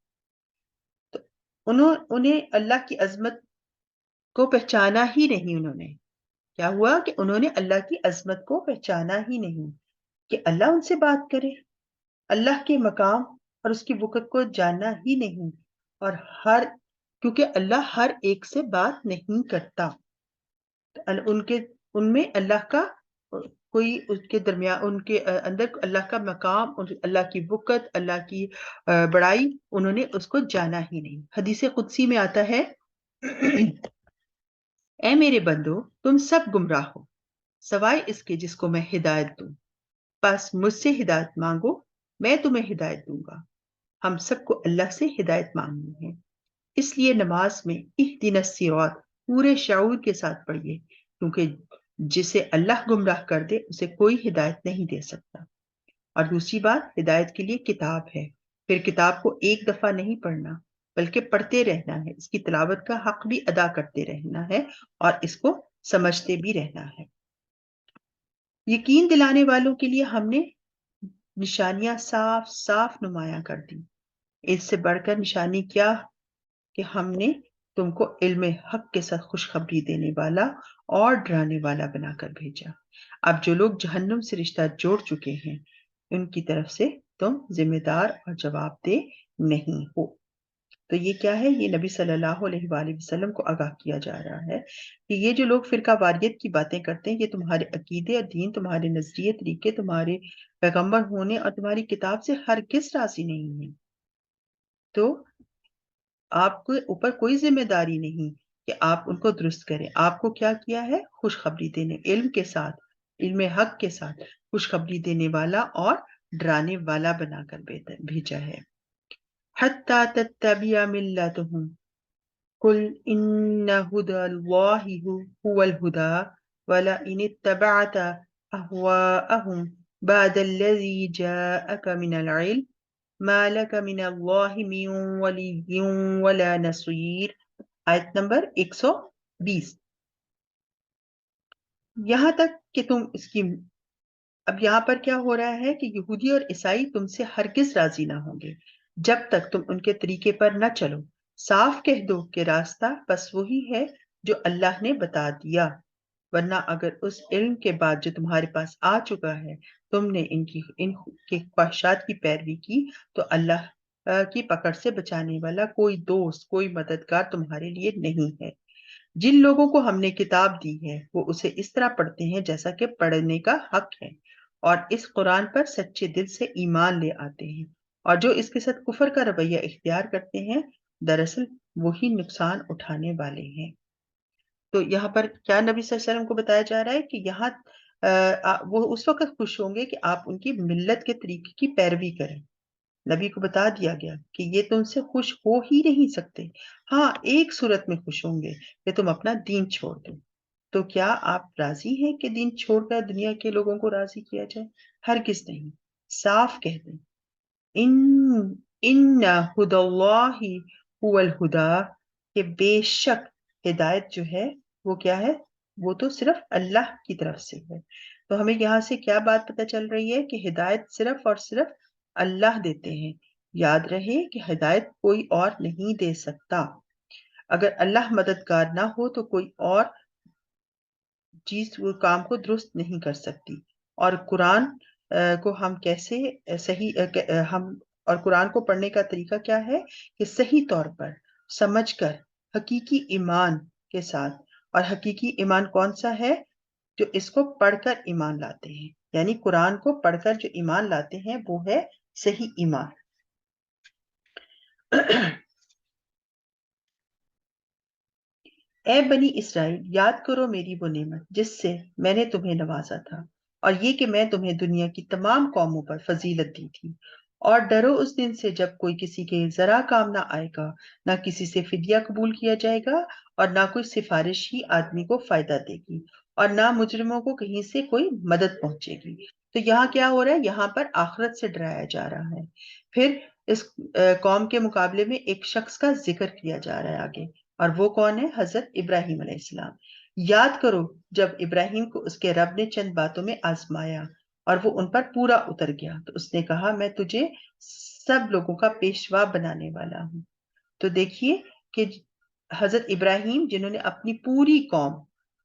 A: تو انہیں اللہ کی عظمت کو پہچانا ہی نہیں۔ انہوں نے کیا ہوا کہ انہوں نے اللہ کی عظمت کو پہچانا ہی نہیں کہ اللہ ان سے بات کرے، اللہ کے مقام اور اس کی وقت کو جاننا ہی نہیں، اور کیونکہ اللہ ہر ایک سے بات نہیں کرتا۔ ان میں اللہ کا کوئی اس کے درمیان، ان کے اندر اللہ کا مقام، اللہ کی وقت، اللہ کی بڑائی انہوں نے اس کو جانا ہی نہیں۔ حدیث قدسی میں آتا ہے اے میرے بندو تم سب گمراہ ہو سوائے اس کے جس کو میں ہدایت دوں، بس مجھ سے ہدایت مانگو میں تمہیں ہدایت دوں گا۔ ہم سب کو اللہ سے ہدایت مانگنی ہے، اس لیے نماز میں اہدنا الصراط پورے شعور کے ساتھ پڑھیے، کیونکہ جسے اللہ گمراہ کر دے اسے کوئی ہدایت نہیں دے سکتا۔ اور دوسری بات، ہدایت کے لیے کتاب ہے، پھر کتاب کو ایک دفعہ نہیں پڑھنا بلکہ پڑھتے رہنا ہے، اس کی تلاوت کا حق بھی ادا کرتے رہنا ہے اور اس کو سمجھتے بھی رہنا ہے۔ یقین دلانے والوں کے لیے ہم نے نشانیاں صاف صاف نمایاں کر دی۔ اس سے بڑھ کر نشانی کیا کہ ہم نے تم کو علم حق کے ساتھ خوشخبری دینے والا اور ڈرانے والا بنا کر بھیجا۔ اب جو لوگ جہنم سے رشتہ جوڑ چکے ہیں ان کی طرف سے تم ذمہ دار اور جواب دہ نہیں ہو۔ تو یہ کیا ہے؟ یہ نبی صلی اللہ علیہ وآلہ وسلم کو آگاہ کیا جا رہا ہے کہ یہ جو لوگ فرقہ واریت کی باتیں کرتے ہیں، یہ تمہارے عقیدے اور دین، تمہارے نظریے طریقے، تمہارے پیغمبر ہونے اور تمہاری کتاب سے ہرگز راضی نہیں ہے۔ تو آپ کے اوپر کوئی ذمہ داری نہیں کہ آپ ان کو درست کریں۔ آپ کو کیا کیا ہے؟ خوشخبری دینے، علم کے ساتھ، علم حق کے ساتھ خوشخبری دینے والا اور ڈرانے والا بنا کر بھیجا ہے۔ حتی تتبع ملتہم قل ان ہدی اللہ هو الہدی ولئن اتبعت اہواءہم بعد الذی جاءک من العلم ما لک من اللہ من ولی ولا نصیر۔ آیت نمبر 120۔ یہاں تک کہ تم اس کی، اب یہاں پر کیا ہو رہا ہے کہ یہودی اور عیسائی تم سے ہرگز راضی نہ ہوں گے جب تک تم ان کے طریقے پر نہ چلو۔ صاف کہہ دو کہ راستہ بس وہی ہے جو اللہ نے بتا دیا، ورنہ اگر اس علم کے بعد جو تمہارے پاس آ چکا ہے تم نے ان کے خواہشات کی پیروی کی تو اللہ کی پکڑ سے بچانے والا کوئی دوست، کوئی مددگار تمہارے لیے نہیں ہے۔ جن لوگوں کو ہم نے کتاب دی ہے وہ اسے اس طرح پڑھتے ہیں جیسا کہ پڑھنے کا حق ہے، اور اس قرآن پر سچے دل سے ایمان لے آتے ہیں، اور جو اس کے ساتھ کفر کا رویہ اختیار کرتے ہیں دراصل وہی نقصان اٹھانے والے ہیں۔ تو یہاں پر کیا نبی صلی اللہ علیہ وسلم کو بتایا جا رہا ہے کہ یہاں وہ اس وقت خوش ہوں گے کہ آپ ان کی ملت کے طریقے کی پیروی کریں۔ نبی کو بتا دیا گیا کہ یہ تم سے خوش ہو ہی نہیں سکتے، ہاں ایک صورت میں خوش ہوں گے کہ تم اپنا دین چھوڑ دو۔ تو کیا آپ راضی ہیں کہ دین چھوڑ کر دنیا کے لوگوں کو راضی کیا جائے؟ ہرگز نہیں۔ صاف کہہ دیں ان ہدی اللہ هو الہدی، کہ بے شک ہدایت جو ہے وہ کیا ہے؟ وہ تو صرف اللہ کی طرف سے ہے۔ تو ہمیں یہاں سے کیا بات پتہ چل رہی ہے کہ ہدایت صرف اور صرف اللہ دیتے ہیں۔ یاد رہے کہ ہدایت کوئی اور نہیں دے سکتا۔ اگر اللہ مددگار نہ ہو تو کوئی اور چیز وہ کام کو درست نہیں کر سکتی. اور قرآن کو ہم کیسے ہم اور قرآن کو پڑھنے کا طریقہ کیا ہے کہ صحیح طور پر سمجھ کر حقیقی ایمان کے ساتھ. اور حقیقی ایمان کون سا ہے؟ جو اس کو پڑھ کر ایمان لاتے ہیں، یعنی قرآن کو پڑھ کر جو ایمان لاتے ہیں وہ ہے صحیح ایمان. اے بنی اسرائیل، یاد کرو میری وہ نعمت جس سے میں نے تمہیں نوازا تھا، اور یہ کہ میں تمہیں دنیا کی تمام قوموں پر فضیلت دی تھی. اور ڈرو اس دن سے جب کوئی کسی کے ذرا کام نہ آئے گا، نہ کسی سے فدیہ قبول کیا جائے گا، اور نہ کوئی سفارش ہی آدمی کو فائدہ دے گی، اور نہ مجرموں کو کہیں سے کوئی مدد پہنچے گی. تو یہاں کیا ہو رہا ہے؟ یہاں پر آخرت سے ڈرایا جا رہا ہے. پھر اس قوم کے مقابلے میں ایک شخص کا ذکر کیا جا رہا ہے آگے، اور وہ کون ہے؟ حضرت ابراہیم علیہ السلام. یاد کرو جب ابراہیم کو اس کے رب نے چند باتوں میں آزمایا اور وہ ان پر پورا اتر گیا، تو اس نے کہا میں تجھے سب لوگوں کا پیشوا بنانے والا ہوں. تو دیکھیے کہ حضرت ابراہیم جنہوں نے اپنی پوری قوم،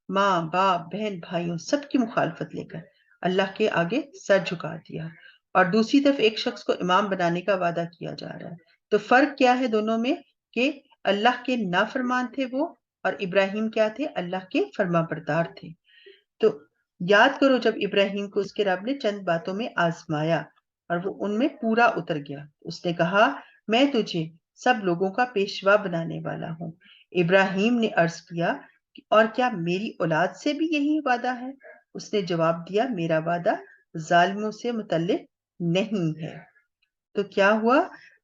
A: ماں باپ بہن بھائیوں سب کی مخالفت لے کر اللہ کے آگے سر جھکا دیا، اور دوسری طرف ایک شخص کو امام بنانے کا وعدہ کیا جا رہا ہے. تو فرق کیا ہے دونوں میں؟ کہ اللہ کے نافرمان تھے وہ، اور ابراہیم کیا تھے؟ اللہ کے فرما بردار تھے. تو یاد کرو جب ابراہیم کو اس کے رب نے چند باتوں میں آزمایا اور وہ ان میں پورا اتر گیا، اس نے کہا میں تجھے سب لوگوں کا پیشوا بنانے والا ہوں. ابراہیم نے عرض کیا اور کیا میری اولاد سے بھی یہی وعدہ ہے؟ اس نے جواب دیا میرا وعدہ ظالموں سے متعلق نہیں ہے. تو کیا ہوا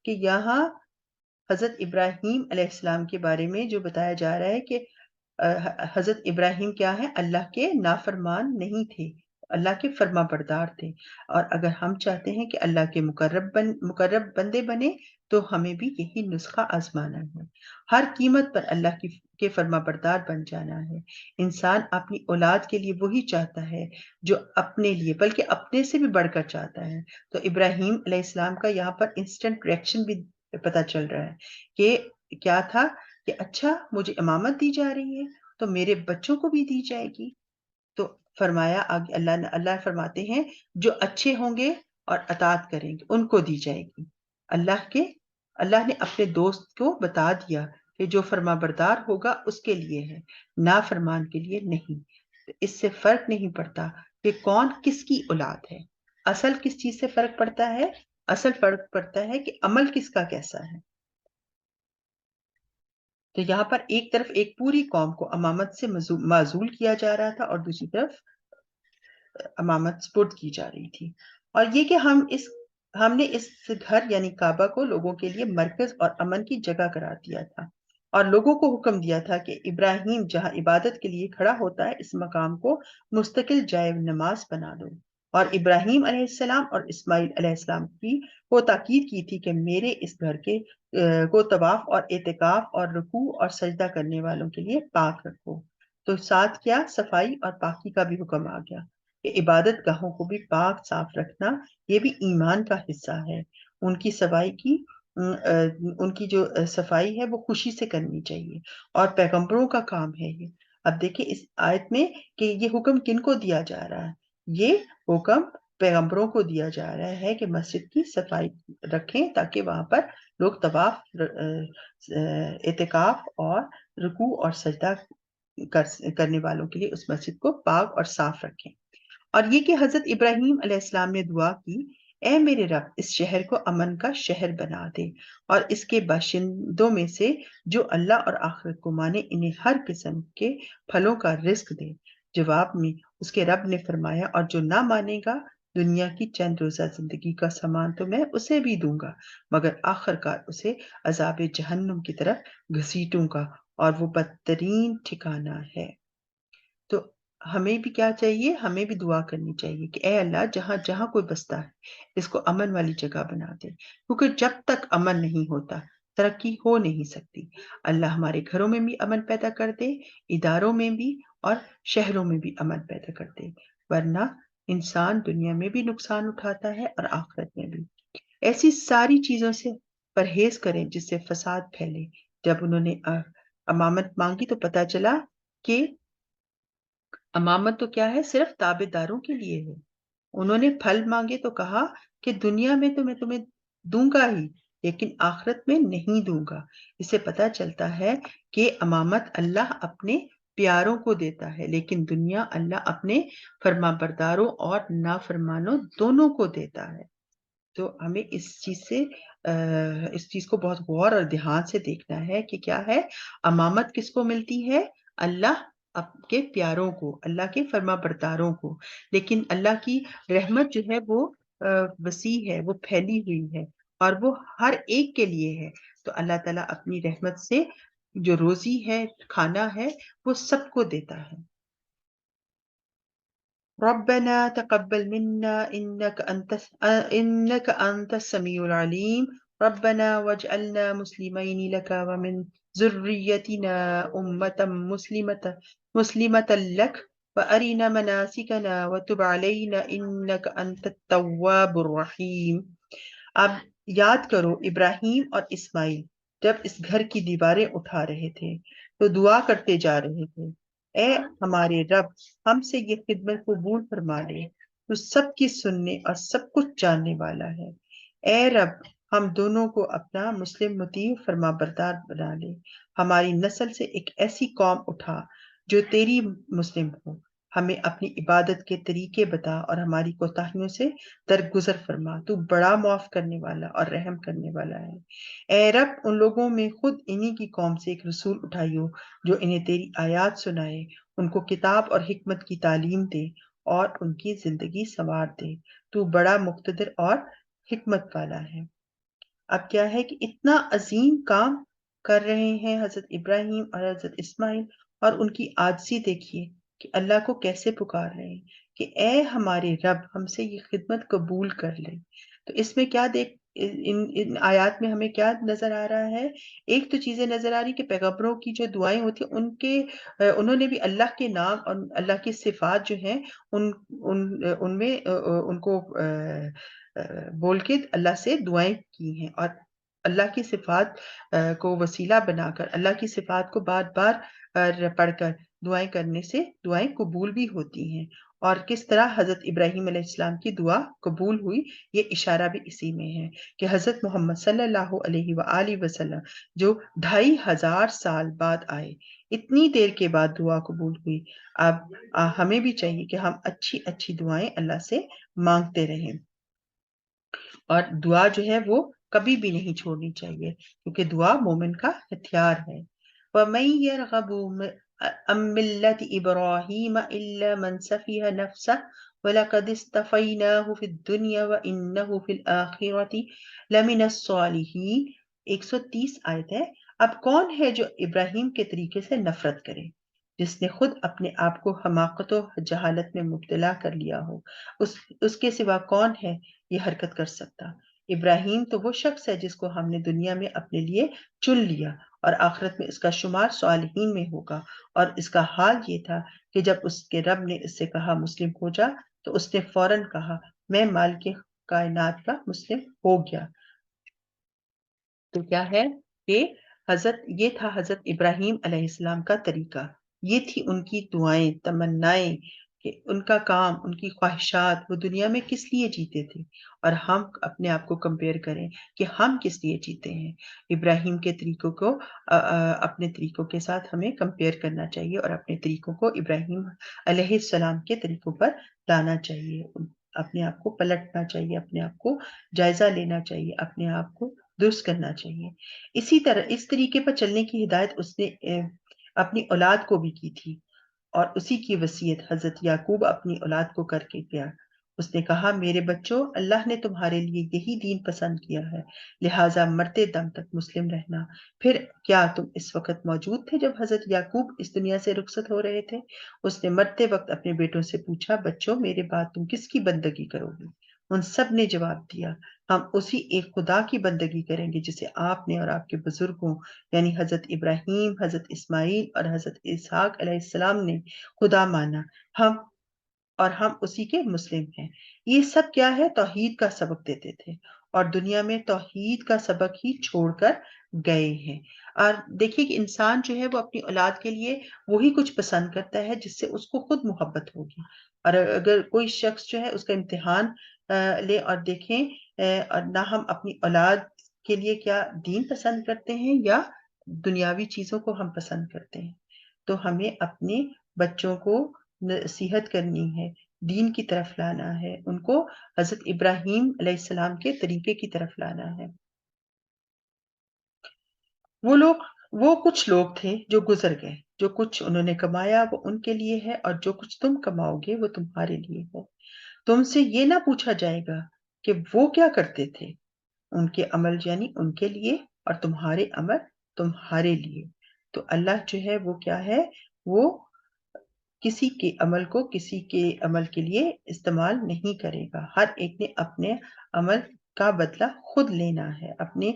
A: کہ یہاں حضرت ابراہیم علیہ السلام کے بارے میں جو بتایا جا رہا ہے کہ حضرت ابراہیم کیا ہے؟ اللہ کے نافرمان نہیں تھے، اللہ کے فرما بردار تھے. اور اگر ہم چاہتے ہیں کہ اللہ کے مقرب بندے بنے تو ہمیں بھی یہی نسخہ آزمانا ہے. ہر قیمت پر اللہ کے فرما بردار بن جانا ہے. انسان اپنی اولاد کے لیے وہی چاہتا ہے جو اپنے لیے، بلکہ اپنے سے بھی بڑھ کر چاہتا ہے. تو ابراہیم علیہ السلام کا یہاں پر انسٹنٹ ریئیکشن بھی پتا چل رہا ہے کہ کیا تھا کہ اچھا مجھے امامت دی جا رہی ہے تو میرے بچوں کو بھی دی جائے گی. تو فرمایا آگے اللہ فرماتے ہیں جو اچھے ہوں گے اور اطاعت کریں گے ان کو دی جائے گی. اللہ نے اپنے دوست کو بتا دیا کہ جو فرما بردار ہوگا اس کے لیے ہے، نافرمان کے لیے نہیں. اس سے فرق نہیں پڑتا کہ کون کس کی اولاد ہے. اصل کس چیز سے فرق پڑتا ہے؟ اصل فرق پڑتا ہے کہ عمل کس کا کیسا ہے. تو یہاں پر ایک طرف ایک پوری قوم کو امامت سے معزول کیا جا رہا تھا اور دوسری طرف امامت سپرد کی جا رہی تھی. اور یہ کہ ہم نے اس گھر یعنی کعبہ کو لوگوں کے لیے مرکز اور امن کی جگہ قرار دیا تھا، اور لوگوں کو حکم دیا تھا کہ ابراہیم جہاں عبادت کے لیے کھڑا ہوتا ہے اس مقام کو مستقل جائے نماز بنا دو. اور ابراہیم علیہ السلام اور اسماعیل علیہ السلام کی وہ تاکید کی تھی کہ میرے اس گھر کے کو طواف اور اعتکاف اور رکوع اور سجدہ کرنے والوں کے لیے پاک رکھو. تو ساتھ کیا صفائی اور پاکی کا بھی حکم آ گیا کہ عبادت گاہوں کو بھی پاک صاف رکھنا یہ بھی ایمان کا حصہ ہے. ان کی جو صفائی ہے وہ خوشی سے کرنی چاہیے، اور پیغمبروں کا کام ہے یہ. اب دیکھیں اس آیت میں کہ یہ حکم کن کو دیا جا رہا ہے؟ یہ حکم پیغمبروں کو دیا جا رہا ہے کہ مسجد کی صفائی رکھیں تاکہ وہاں پر لوگ طواف، اعتکاف اور رکوع اور سجدہ کرنے والوں کے لیے اس مسجد کو پاک اور صاف رکھیں. اور یہ کہ حضرت ابراہیم علیہ السلام نے دعا کی اے میرے رب اس شہر کو امن کا شہر بنا دے، اور اس کے باشندوں میں سے جو اللہ اور آخرت کو مانے انہیں ہر قسم کے پھلوں کا رزق دے. جواب میں اس کے رب نے فرمایا اور جو نہ مانے گا دنیا کی چند روزہ زندگی کا سامان تو میں اسے بھی دوں گا، مگر آخر کار اسے عذاب جہنم کی طرف گھسیٹوں گا، اور وہ بدترین ٹھکانہ ہے. تو ہمیں بھی کیا چاہیے؟ ہمیں بھی دعا کرنی چاہیے کہ اے اللہ جہاں جہاں کوئی بستا ہے اس کو امن والی جگہ بنا دے، کیونکہ جب تک امن نہیں ہوتا ترقی ہو نہیں سکتی. اللہ ہمارے گھروں میں بھی امن پیدا کر دے، اداروں میں بھی اور شہروں میں بھی امن پیدا کر دے، ورنہ انسان دنیا میں بھی نقصان اٹھاتا ہے اور آخرت میں بھی. ایسی ساری چیزوں سے پرہیز کریں جس سے فساد پھیلے. جب انہوں نے امامت مانگی تو پتا چلا کہ امامت تو کیا ہے، صرف تابع داروں کے لیے ہے. انہوں نے پھل مانگے تو کہا کہ دنیا میں تو میں تمہیں دوں گا ہی، لیکن آخرت میں نہیں دوں گا. اس سے پتا چلتا ہے کہ امامت اللہ اپنے پیاروں کو دیتا ہے، لیکن دنیا اللہ اپنے فرما برداروں اور نافرمانوں دونوں کو دیتا ہے. تو ہمیں اس چیز کو بہت غور اور دھیان سے دیکھنا ہے کہ کیا ہے، امامت کس کو ملتی ہے؟ اللہ کے پیاروں کو، اللہ کے فرما برداروں کو. لیکن اللہ کی رحمت جو ہے وہ وسیع ہے، وہ پھیلی ہوئی ہے اور وہ ہر ایک کے لیے ہے. تو اللہ تعالیٰ اپنی رحمت سے جو روزی ہے، کھانا ہے، وہ سب کو دیتا ہے. ربنا تقبل منا إنك أنت السميع العليم ربنا واجعلنا مسلمين لك ومن ذريتنا أمة مسلمة لك وأرنا مناسكنا وتب علينا إنك أنت التواب الرحيم. اب یاد کرو ابراہیم اور اسماعیل جب اس گھر کی دیواریں اٹھا رہے تھے تو دعا کرتے جا رہے تھے، اے ہمارے رب، ہم سے یہ خدمت قبول فرما لے، تو سب کی سننے اور سب کچھ جاننے والا ہے. اے رب، ہم دونوں کو اپنا مسلم مطیع فرما بردار بنا لے. ہماری نسل سے ایک ایسی قوم اٹھا جو تیری مسلم ہو. ہمیں اپنی عبادت کے طریقے بتا اور ہماری کوتاہیوں سے درگزر فرما. تو بڑا معاف کرنے والا اور رحم کرنے والا ہے. اے رب، ان لوگوں میں خود انہی کی قوم سے ایک رسول اٹھائیو جو انہیں تیری آیات سنائے، ان کو کتاب اور حکمت کی تعلیم دے اور ان کی زندگی سنوار دے. تو بڑا مقتدر اور حکمت والا ہے. اب کیا ہے کہ اتنا عظیم کام کر رہے ہیں حضرت ابراہیم اور حضرت اسماعیل، اور ان کی عاجزی دیکھیے کہ اللہ کو کیسے پکار رہے ہیں کہ اے ہمارے رب، ہم سے یہ خدمت قبول کر لے. تو اس میں کیا دیکھ ان آیات میں ہمیں کیا نظر آ رہا ہے؟ ایک تو چیزیں نظر آ رہی کہ پیغمبروں کی جو دعائیں ہوتی ہیں انہوں نے بھی اللہ کے نام اور اللہ کی صفات جو ہیں ان میں ان کو بول کے اللہ سے دعائیں کی ہیں، اور اللہ کی صفات کو وسیلہ بنا کر اللہ کی صفات کو بار بار پڑھ کر دعائیں کرنے سے دعائیں قبول بھی ہوتی ہیں. اور کس طرح حضرت ابراہیم علیہ السلام کی دعا قبول ہوئی، یہ اشارہ بھی اسی میں ہے کہ حضرت محمد صلی اللہ علیہ وآلہ وسلم جو 2500 سال بعد آئے، اتنی دیر کے بعد دعا قبول ہوئی. اب ہمیں بھی چاہیے کہ ہم اچھی اچھی دعائیں اللہ سے مانگتے رہیں، اور دعا جو ہے وہ کبھی بھی نہیں چھوڑنی چاہیے، کیونکہ دعا مومن کا ہتھیار ہے. وَمَن يَرْغَبُ عَن مِّلَّةِ إِبْرَاهِيمَ إِلَّا مَن سَفِهَ نَفْسَهُ وَلَقَدِ اصْطَفَيْنَاهُ فِي الدُّنْيَا وَإِنَّهُ فِي الْآخِرَةِ لَمِنَ الصَّالِحِينَ. 130 آیت ہے. اب کون ہے جو ابراہیم کے طریقے سے نفرت کرے، جس نے خود اپنے آپ کو حماقت و جہالت میں مبتلا کر لیا ہو؟ اس کے سوا کون ہے یہ حرکت کر سکتا؟ ابراہیم تو وہ شخص ہے جس کو ہم نے دنیا میں اپنے لیے چن لیا، اور آخرت میں اس کا شمار صالحین میں ہوگا. اور اس کا حال یہ تھا کہ جب اس کے رب نے اس سے کہا مسلم ہو جا، تو اس نے فوراً کہا میں مالک کائنات کا مسلم ہو گیا. تو کیا ہے کہ یہ تھا حضرت ابراہیم علیہ السلام کا طریقہ، یہ تھی ان کی دعائیں، تمنائیں، کہ ان کا کام، ان کی خواہشات، وہ دنیا میں کس لیے جیتے تھے. اور ہم اپنے آپ کو کمپیئر کریں کہ ہم کس لیے جیتے ہیں. ابراہیم کے طریقوں کو اپنے طریقوں کے ساتھ ہمیں کمپیئر کرنا چاہیے، اور اپنے طریقوں کو ابراہیم علیہ السلام کے طریقوں پر لانا چاہیے. اپنے آپ کو پلٹنا چاہیے، اپنے آپ کو جائزہ لینا چاہیے، اپنے آپ کو درست کرنا چاہیے. اسی طرح اس طریقے پر چلنے کی ہدایت اس نے اپنی اولاد کو بھی کی تھی، اور اسی کی وصیت حضرت یعقوب اپنی اولاد کو کر کے کیا. اس نے کہا میرے بچوں، اللہ نے تمہارے لیے یہی دین پسند کیا ہے، لہٰذا مرتے دم تک مسلم رہنا. پھر کیا تم اس وقت موجود تھے جب حضرت یعقوب اس دنیا سے رخصت ہو رہے تھے؟ اس نے مرتے وقت اپنے بیٹوں سے پوچھا بچوں، میرے بعد تم کس کی بندگی کرو گے؟ ان سب نے جواب دیا ہم اسی ایک خدا کی بندگی کریں گے جسے آپ نے اور آپ کے بزرگوں یعنی حضرت ابراہیم، حضرت اسماعیل اور حضرت اسحاق علیہ السلام نے خدا مانا. ہم اسی کے مسلم ہیں. یہ سب کیا ہے؟ توحید کا سبق دیتے تھے اور دنیا میں توحید کا سبق ہی چھوڑ کر گئے ہیں۔ اور دیکھیے کہ انسان جو ہے وہ اپنی اولاد کے لیے وہی کچھ پسند کرتا ہے جس سے اس کو خود محبت ہوگی۔ اور اگر کوئی شخص جو ہے اس کا امتحان لے اور دیکھیں اور نہ ہم اپنی اولاد کے لیے کیا دین پسند کرتے ہیں یا دنیاوی چیزوں کو ہم پسند کرتے ہیں، تو ہمیں اپنے بچوں کو نصیحت کرنی ہے، دین کی طرف لانا ہے، ان کو حضرت ابراہیم علیہ السلام کے طریقے کی طرف لانا ہے۔ وہ کچھ لوگ تھے جو گزر گئے، جو کچھ انہوں نے کمایا وہ ان کے لیے ہے، اور جو کچھ تم کماؤ گے وہ تمہارے لیے ہے۔ تم سے یہ نہ پوچھا جائے گا کہ وہ کیا کرتے تھے، ان کے عمل یعنی ان کے لیے، اور تمہارے عمل تمہارے لیے۔ تو اللہ جو ہے وہ کیا ہے، وہ کسی کے عمل کو کسی کے عمل کے لیے استعمال نہیں کرے گا۔ ہر ایک نے اپنے عمل کا بدلہ خود لینا ہے، اپنے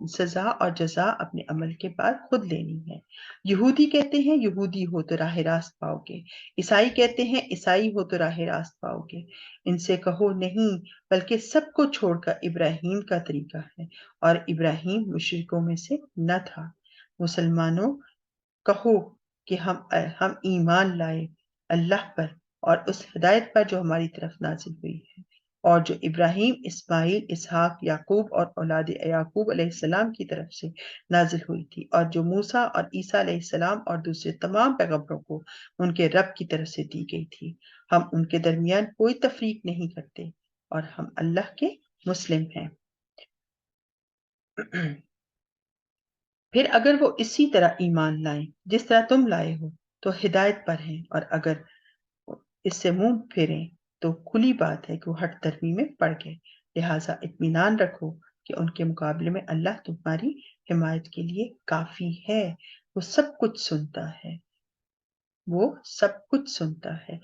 A: سزا اور جزا اپنے عمل کے بعد خود لینی ہے۔ یہودی کہتے ہیں یہودی ہو تو راہ راست پاؤ گے، عیسائی کہتے ہیں عیسائی ہو تو راہ راست پاؤ گے۔ ان سے کہو نہیں، بلکہ سب کو چھوڑ کر ابراہیم کا طریقہ ہے، اور ابراہیم مشرکوں میں سے نہ تھا۔ مسلمانوں کہو کہ ہم ایمان لائے اللہ پر اور اس ہدایت پر جو ہماری طرف نازل ہوئی ہے، اور جو ابراہیم، اسماعیل، اسحاق، یعقوب اور اولاد یعقوب علیہ السلام کی طرف سے نازل ہوئی تھی، اور جو موسیٰ اور عیسیٰ علیہ السلام اور دوسرے تمام پیغمبروں کو ان کے رب کی طرف سے دی گئی تھی۔ ہم ان کے درمیان کوئی تفریق نہیں کرتے، اور ہم اللہ کے مسلم ہیں۔ پھر اگر وہ اسی طرح ایمان لائیں جس طرح تم لائے ہو تو ہدایت پر ہیں، اور اگر اس سے منہ پھیریں تو کھلی بات ہے کہ وہ ہٹ درمی میں پڑ گئے۔ لہٰذا اطمینان رکھو کہ ان کے مقابلے میں اللہ تمہاری حمایت کے لیے کافی ہے، وہ سب کچھ سنتا ہے، وہ سب کچھ سنتا ہے۔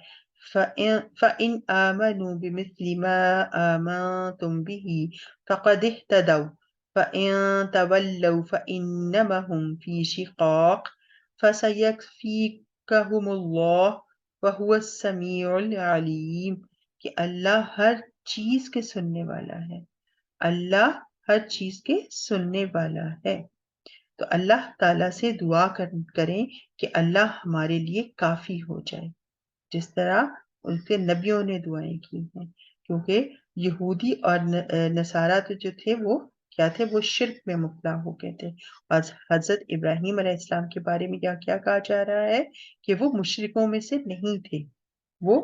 A: فَإِنْ آمَنُوا بِمِثْلِ مَا آمَنْتُمْ بِهِ فَقَدِ اهْتَدَوْا فَإِنْ تَوَلَّوْا فَإِنَّمَا هُمْ فِي شِقَاقٍ فَسَيَكْفِيكَهُمُ اللَّهُ وَهُوَ السَّمِيعُ الْعَلِيمُ، کہ اللہ ہر چیز کے سننے والا ہے، اللہ ہر چیز کے سننے والا ہے۔ تو اللہ تعالیٰ سے دعا کریں کہ اللہ ہمارے لیے کافی ہو جائے، جس طرح ان کے نبیوں نے دعائیں کی ہیں، کیونکہ یہودی اور نصارہ جو تھے وہ کیا تھے، وہ شرک میں مبتلا ہو گئے تھے۔ اور حضرت ابراہیم علیہ السلام کے بارے میں کیا کہا جا رہا ہے کہ وہ مشرکوں میں سے نہیں تھے، وہ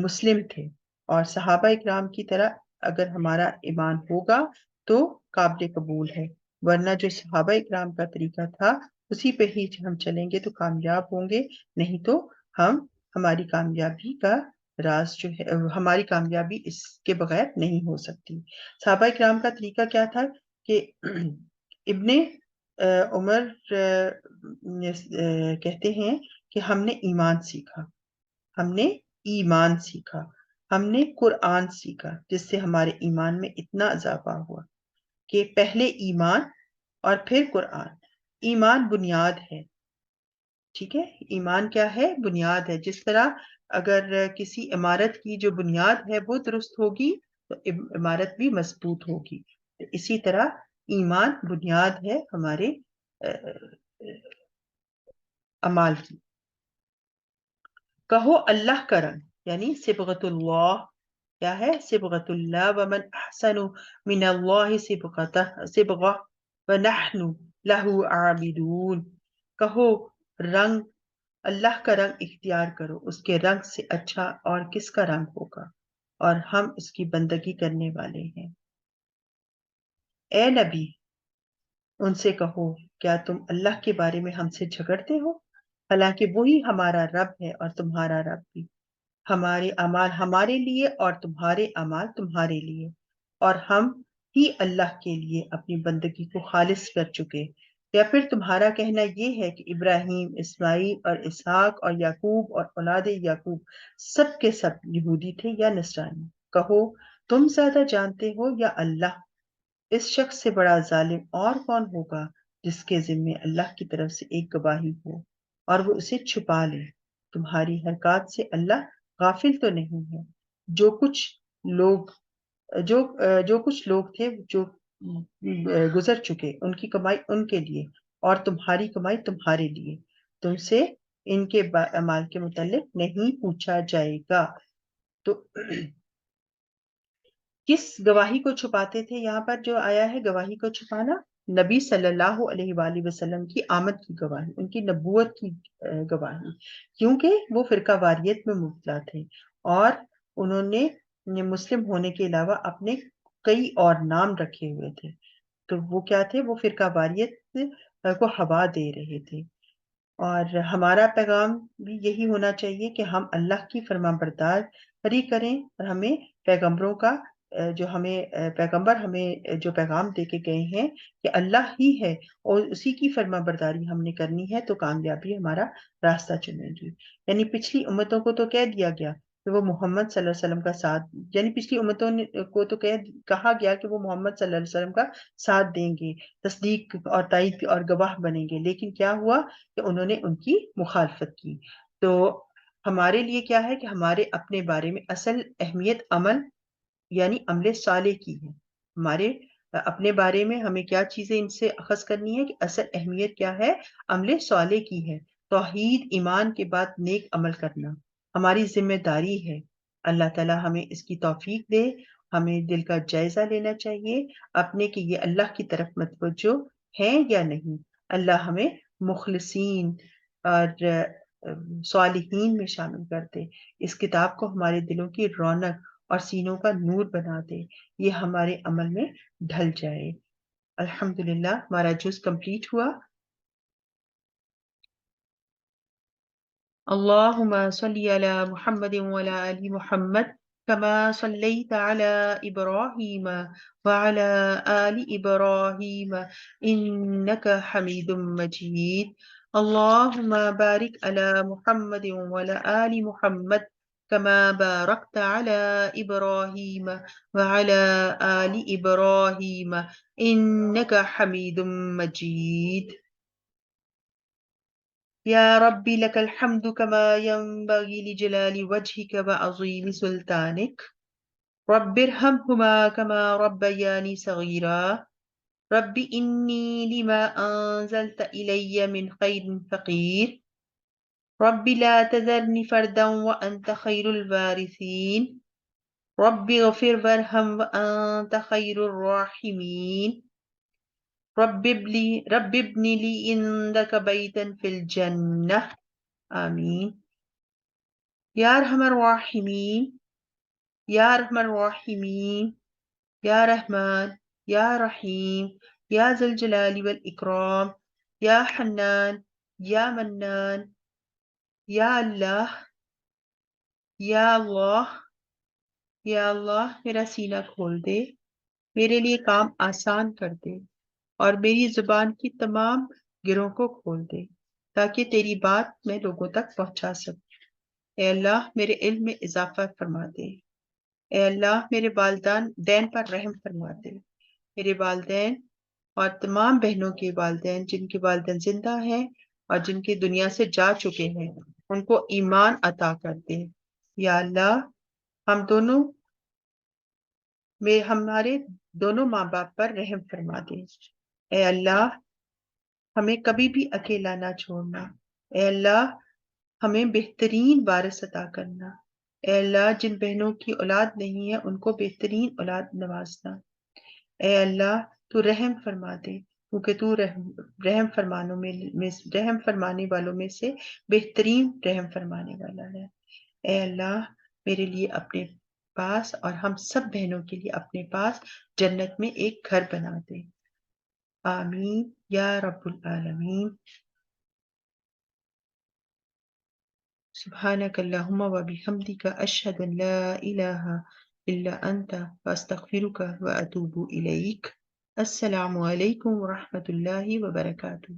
A: مسلم تھے، اور صحابہ اکرام کی طرح اگر ہمارا ایمان ہوگا تو قابل قبول ہے، ورنہ جو صحابہ اکرام کا طریقہ تھا اسی پہ ہی ہم چلیں گے تو کامیاب ہوں گے، نہیں تو ہماری کامیابی کا راز جو ہے، ہماری کامیابی اس کے بغیر نہیں ہو سکتی۔ صحابہ اکرام کا طریقہ کیا تھا کہ ابن عمر کہتے ہیں کہ ہم نے ایمان سیکھا، ہم نے ایمان سیکھا، ہم نے قرآن سیکھا، جس سے ہمارے ایمان میں اتنا اضافہ ہوا کہ پہلے ایمان اور پھر قرآن۔ ایمان بنیاد ہے، ٹھیک ہے، ایمان کیا ہے، بنیاد ہے۔ جس طرح اگر کسی عمارت کی جو بنیاد ہے وہ درست ہوگی تو عمارت بھی مضبوط ہوگی، اسی طرح ایمان بنیاد ہے ہمارے اعمال کی۔ کہو اللہ کا رنگ یعنی صبغت اللہ، کیا ہے، صبغت اللہ، ومن احسن من اللہ صبغہ ونحن لہ عابدون۔ کہو رنگ، اللہ کا رنگ اختیار کرو، اس کے رنگ سے اچھا اور کس کا رنگ ہوگا، اور ہم اس کی بندگی کرنے والے ہیں۔ اے نبی ان سے کہو کیا تم اللہ کے بارے میں ہم سے جھگڑتے ہو، حالانکہ وہی ہمارا رب ہے اور تمہارا رب بھی، ہمارے اعمال ہمارے لیے اور تمہارے اعمال تمہارے لیے، اور ہم ہی اللہ کے لیے اپنی بندگی کو خالص کر چکے۔ یا پھر تمہارا کہنا یہ ہے کہ ابراہیم، اسماعیل اور اسحاق اور یعقوب اور اولاد یعقوب سب کے سب یہودی تھے یا نصرانی۔ کہو تم زیادہ جانتے ہو یا اللہ؟ اس شخص سے بڑا ظالم اور کون ہوگا جس کے ذمے اللہ کی طرف سے ایک گواہی ہو اور وہ اسے چھپا لے۔ تمہاری حرکات سے اللہ غافل تو نہیں ہے۔ جو کچھ لوگ جو کچھ لوگ تھے جو گزر چکے، ان کی کمائی ان کے لیے اور تمہاری کمائی تمہارے لیے، تم سے ان کے اعمال کے متعلق نہیں پوچھا جائے گا۔ تو کس گواہی کو چھپاتے تھے؟ یہاں پر جو آیا ہے گواہی کو چھپانا، نبی صلی اللہ علیہ وآلہ وسلم کی آمد کی گواہی، ان کی نبوت کی گواہی، کیونکہ وہ فرقہ واریت میں مبتلا تھے اور انہوں نے مسلم ہونے کے علاوہ اپنے کئی اور نام رکھے ہوئے تھے۔ تو وہ کیا تھے؟ وہ فرقہ واریت کو ہوا دے رہے تھے۔ اور ہمارا پیغام بھی یہی ہونا چاہیے کہ ہم اللہ کی فرمان برداری کریں اور ہمیں پیغمبروں کا جو ہمیں پیغمبر ہمیں جو پیغام دے کے گئے ہیں کہ اللہ ہی ہے اور اسی کی فرمان برداری ہم نے کرنی ہے تو کامیابی ہمارا راستہ چنے گی۔ یعنی پچھلی امتوں کو تو کہہ دیا گیا کہ وہ محمد صلی اللہ علیہ وسلم کا ساتھ، یعنی پچھلی امتوں کو تو کہا گیا کہ وہ محمد صلی اللہ علیہ وسلم کا ساتھ دیں گے، تصدیق اور تائید اور گواہ بنیں گے، لیکن کیا ہوا کہ انہوں نے ان کی مخالفت کی۔ تو ہمارے لیے کیا ہے کہ ہمارے اپنے بارے میں اصل اہمیت عمل یعنی عمل صالح کی ہے۔ ہمارے اپنے بارے میں ہمیں کیا چیزیں ان سے اخذ کرنی ہے کہ اصل اہمیت کیا ہے؟ عمل صالح کی ہے۔ توحید ایمان کے بعد نیک عمل کرنا ہماری ذمہ داری ہے۔ اللہ تعالی ہمیں اس کی توفیق دے۔ ہمیں دل کا جائزہ لینا چاہیے اپنے کہ یہ اللہ کی طرف متوجہ ہیں یا نہیں۔ اللہ ہمیں مخلصین اور صالحین میں شامل کر دے۔ اس کتاب کو ہمارے دلوں کی رونق اور سینوں کا نور بنا دے، یہ ہمارے عمل میں ڈھل جائے۔ الحمدللہ ہمارا جز کمپلیٹ ہوا۔ اللہم صلی علی محمد وعلی آل محمد کما صلیت علی ابراہیم وعلی آل ابراہیم انک حمید مجید۔ اللہم بارک علی محمد وعلی آل محمد كما باركت على إبراهيم وعلى آل إبراهيم إنك حميد مجيد۔ يا ربي لك الحمد كما ينبغي لجلال وجهك وعظيم سلطانك، رب ارحمهما كما ربياني صغيرا، رب إني لما أنزلت إلي من خير فقير، رب لا تذرني فردا وأنت خير الوارثين، رب اغفر وارحم وأنت خير الراحمين، رب ابن لي عندك بيتا في الجنة، آمين۔ یا ارحم الراحمین، یا ارحم الراحمین، یا رحمان، یا رحیم، یا ذی الجلال والاکرام، یا حنان، یا منان، یا اللہ، یا اللہ، یا اللہ میرا سینہ کھول دے، میرے لیے کام آسان کر دے اور میری زبان کی تمام گروں کو کھول دے تاکہ تیری بات میں لوگوں تک پہنچا سکوں۔ اے اللہ میرے علم میں اضافہ فرما دے۔ اے اللہ میرے والدین پر رحم فرما دے، میرے والدین اور تمام بہنوں کے والدین جن کے والدین زندہ ہیں اور جن کی دنیا سے جا چکے ہیں، ان کو ایمان عطا کر دے۔ یا اللہ ہم دونوں ہمارے دونوں ماں باپ پر رحم فرما دے۔ اے اللہ ہمیں کبھی بھی اکیلا نہ چھوڑنا۔ اے اللہ ہمیں بہترین وارث عطا کرنا۔ اے اللہ جن بہنوں کی اولاد نہیں ہے ان کو بہترین اولاد نوازنا۔ اے اللہ تو رحم فرما دے کیونکہ تو رحم فرمانے والوں میں سے بہترین رحم فرمانے والا ہے۔ اے اللہ میرے لیے اپنے پاس اور ہم سب بہنوں کے لیے اپنے پاس جنت میں ایک گھر بنا دے، آمین یا رب العالمین۔ سبحانك اللهم وبحمدك أشهد أن لا إله إلا أنت وأستغفرك وأتوب إليك۔ السلام علیکم ورحمۃ اللہ وبرکاتہ۔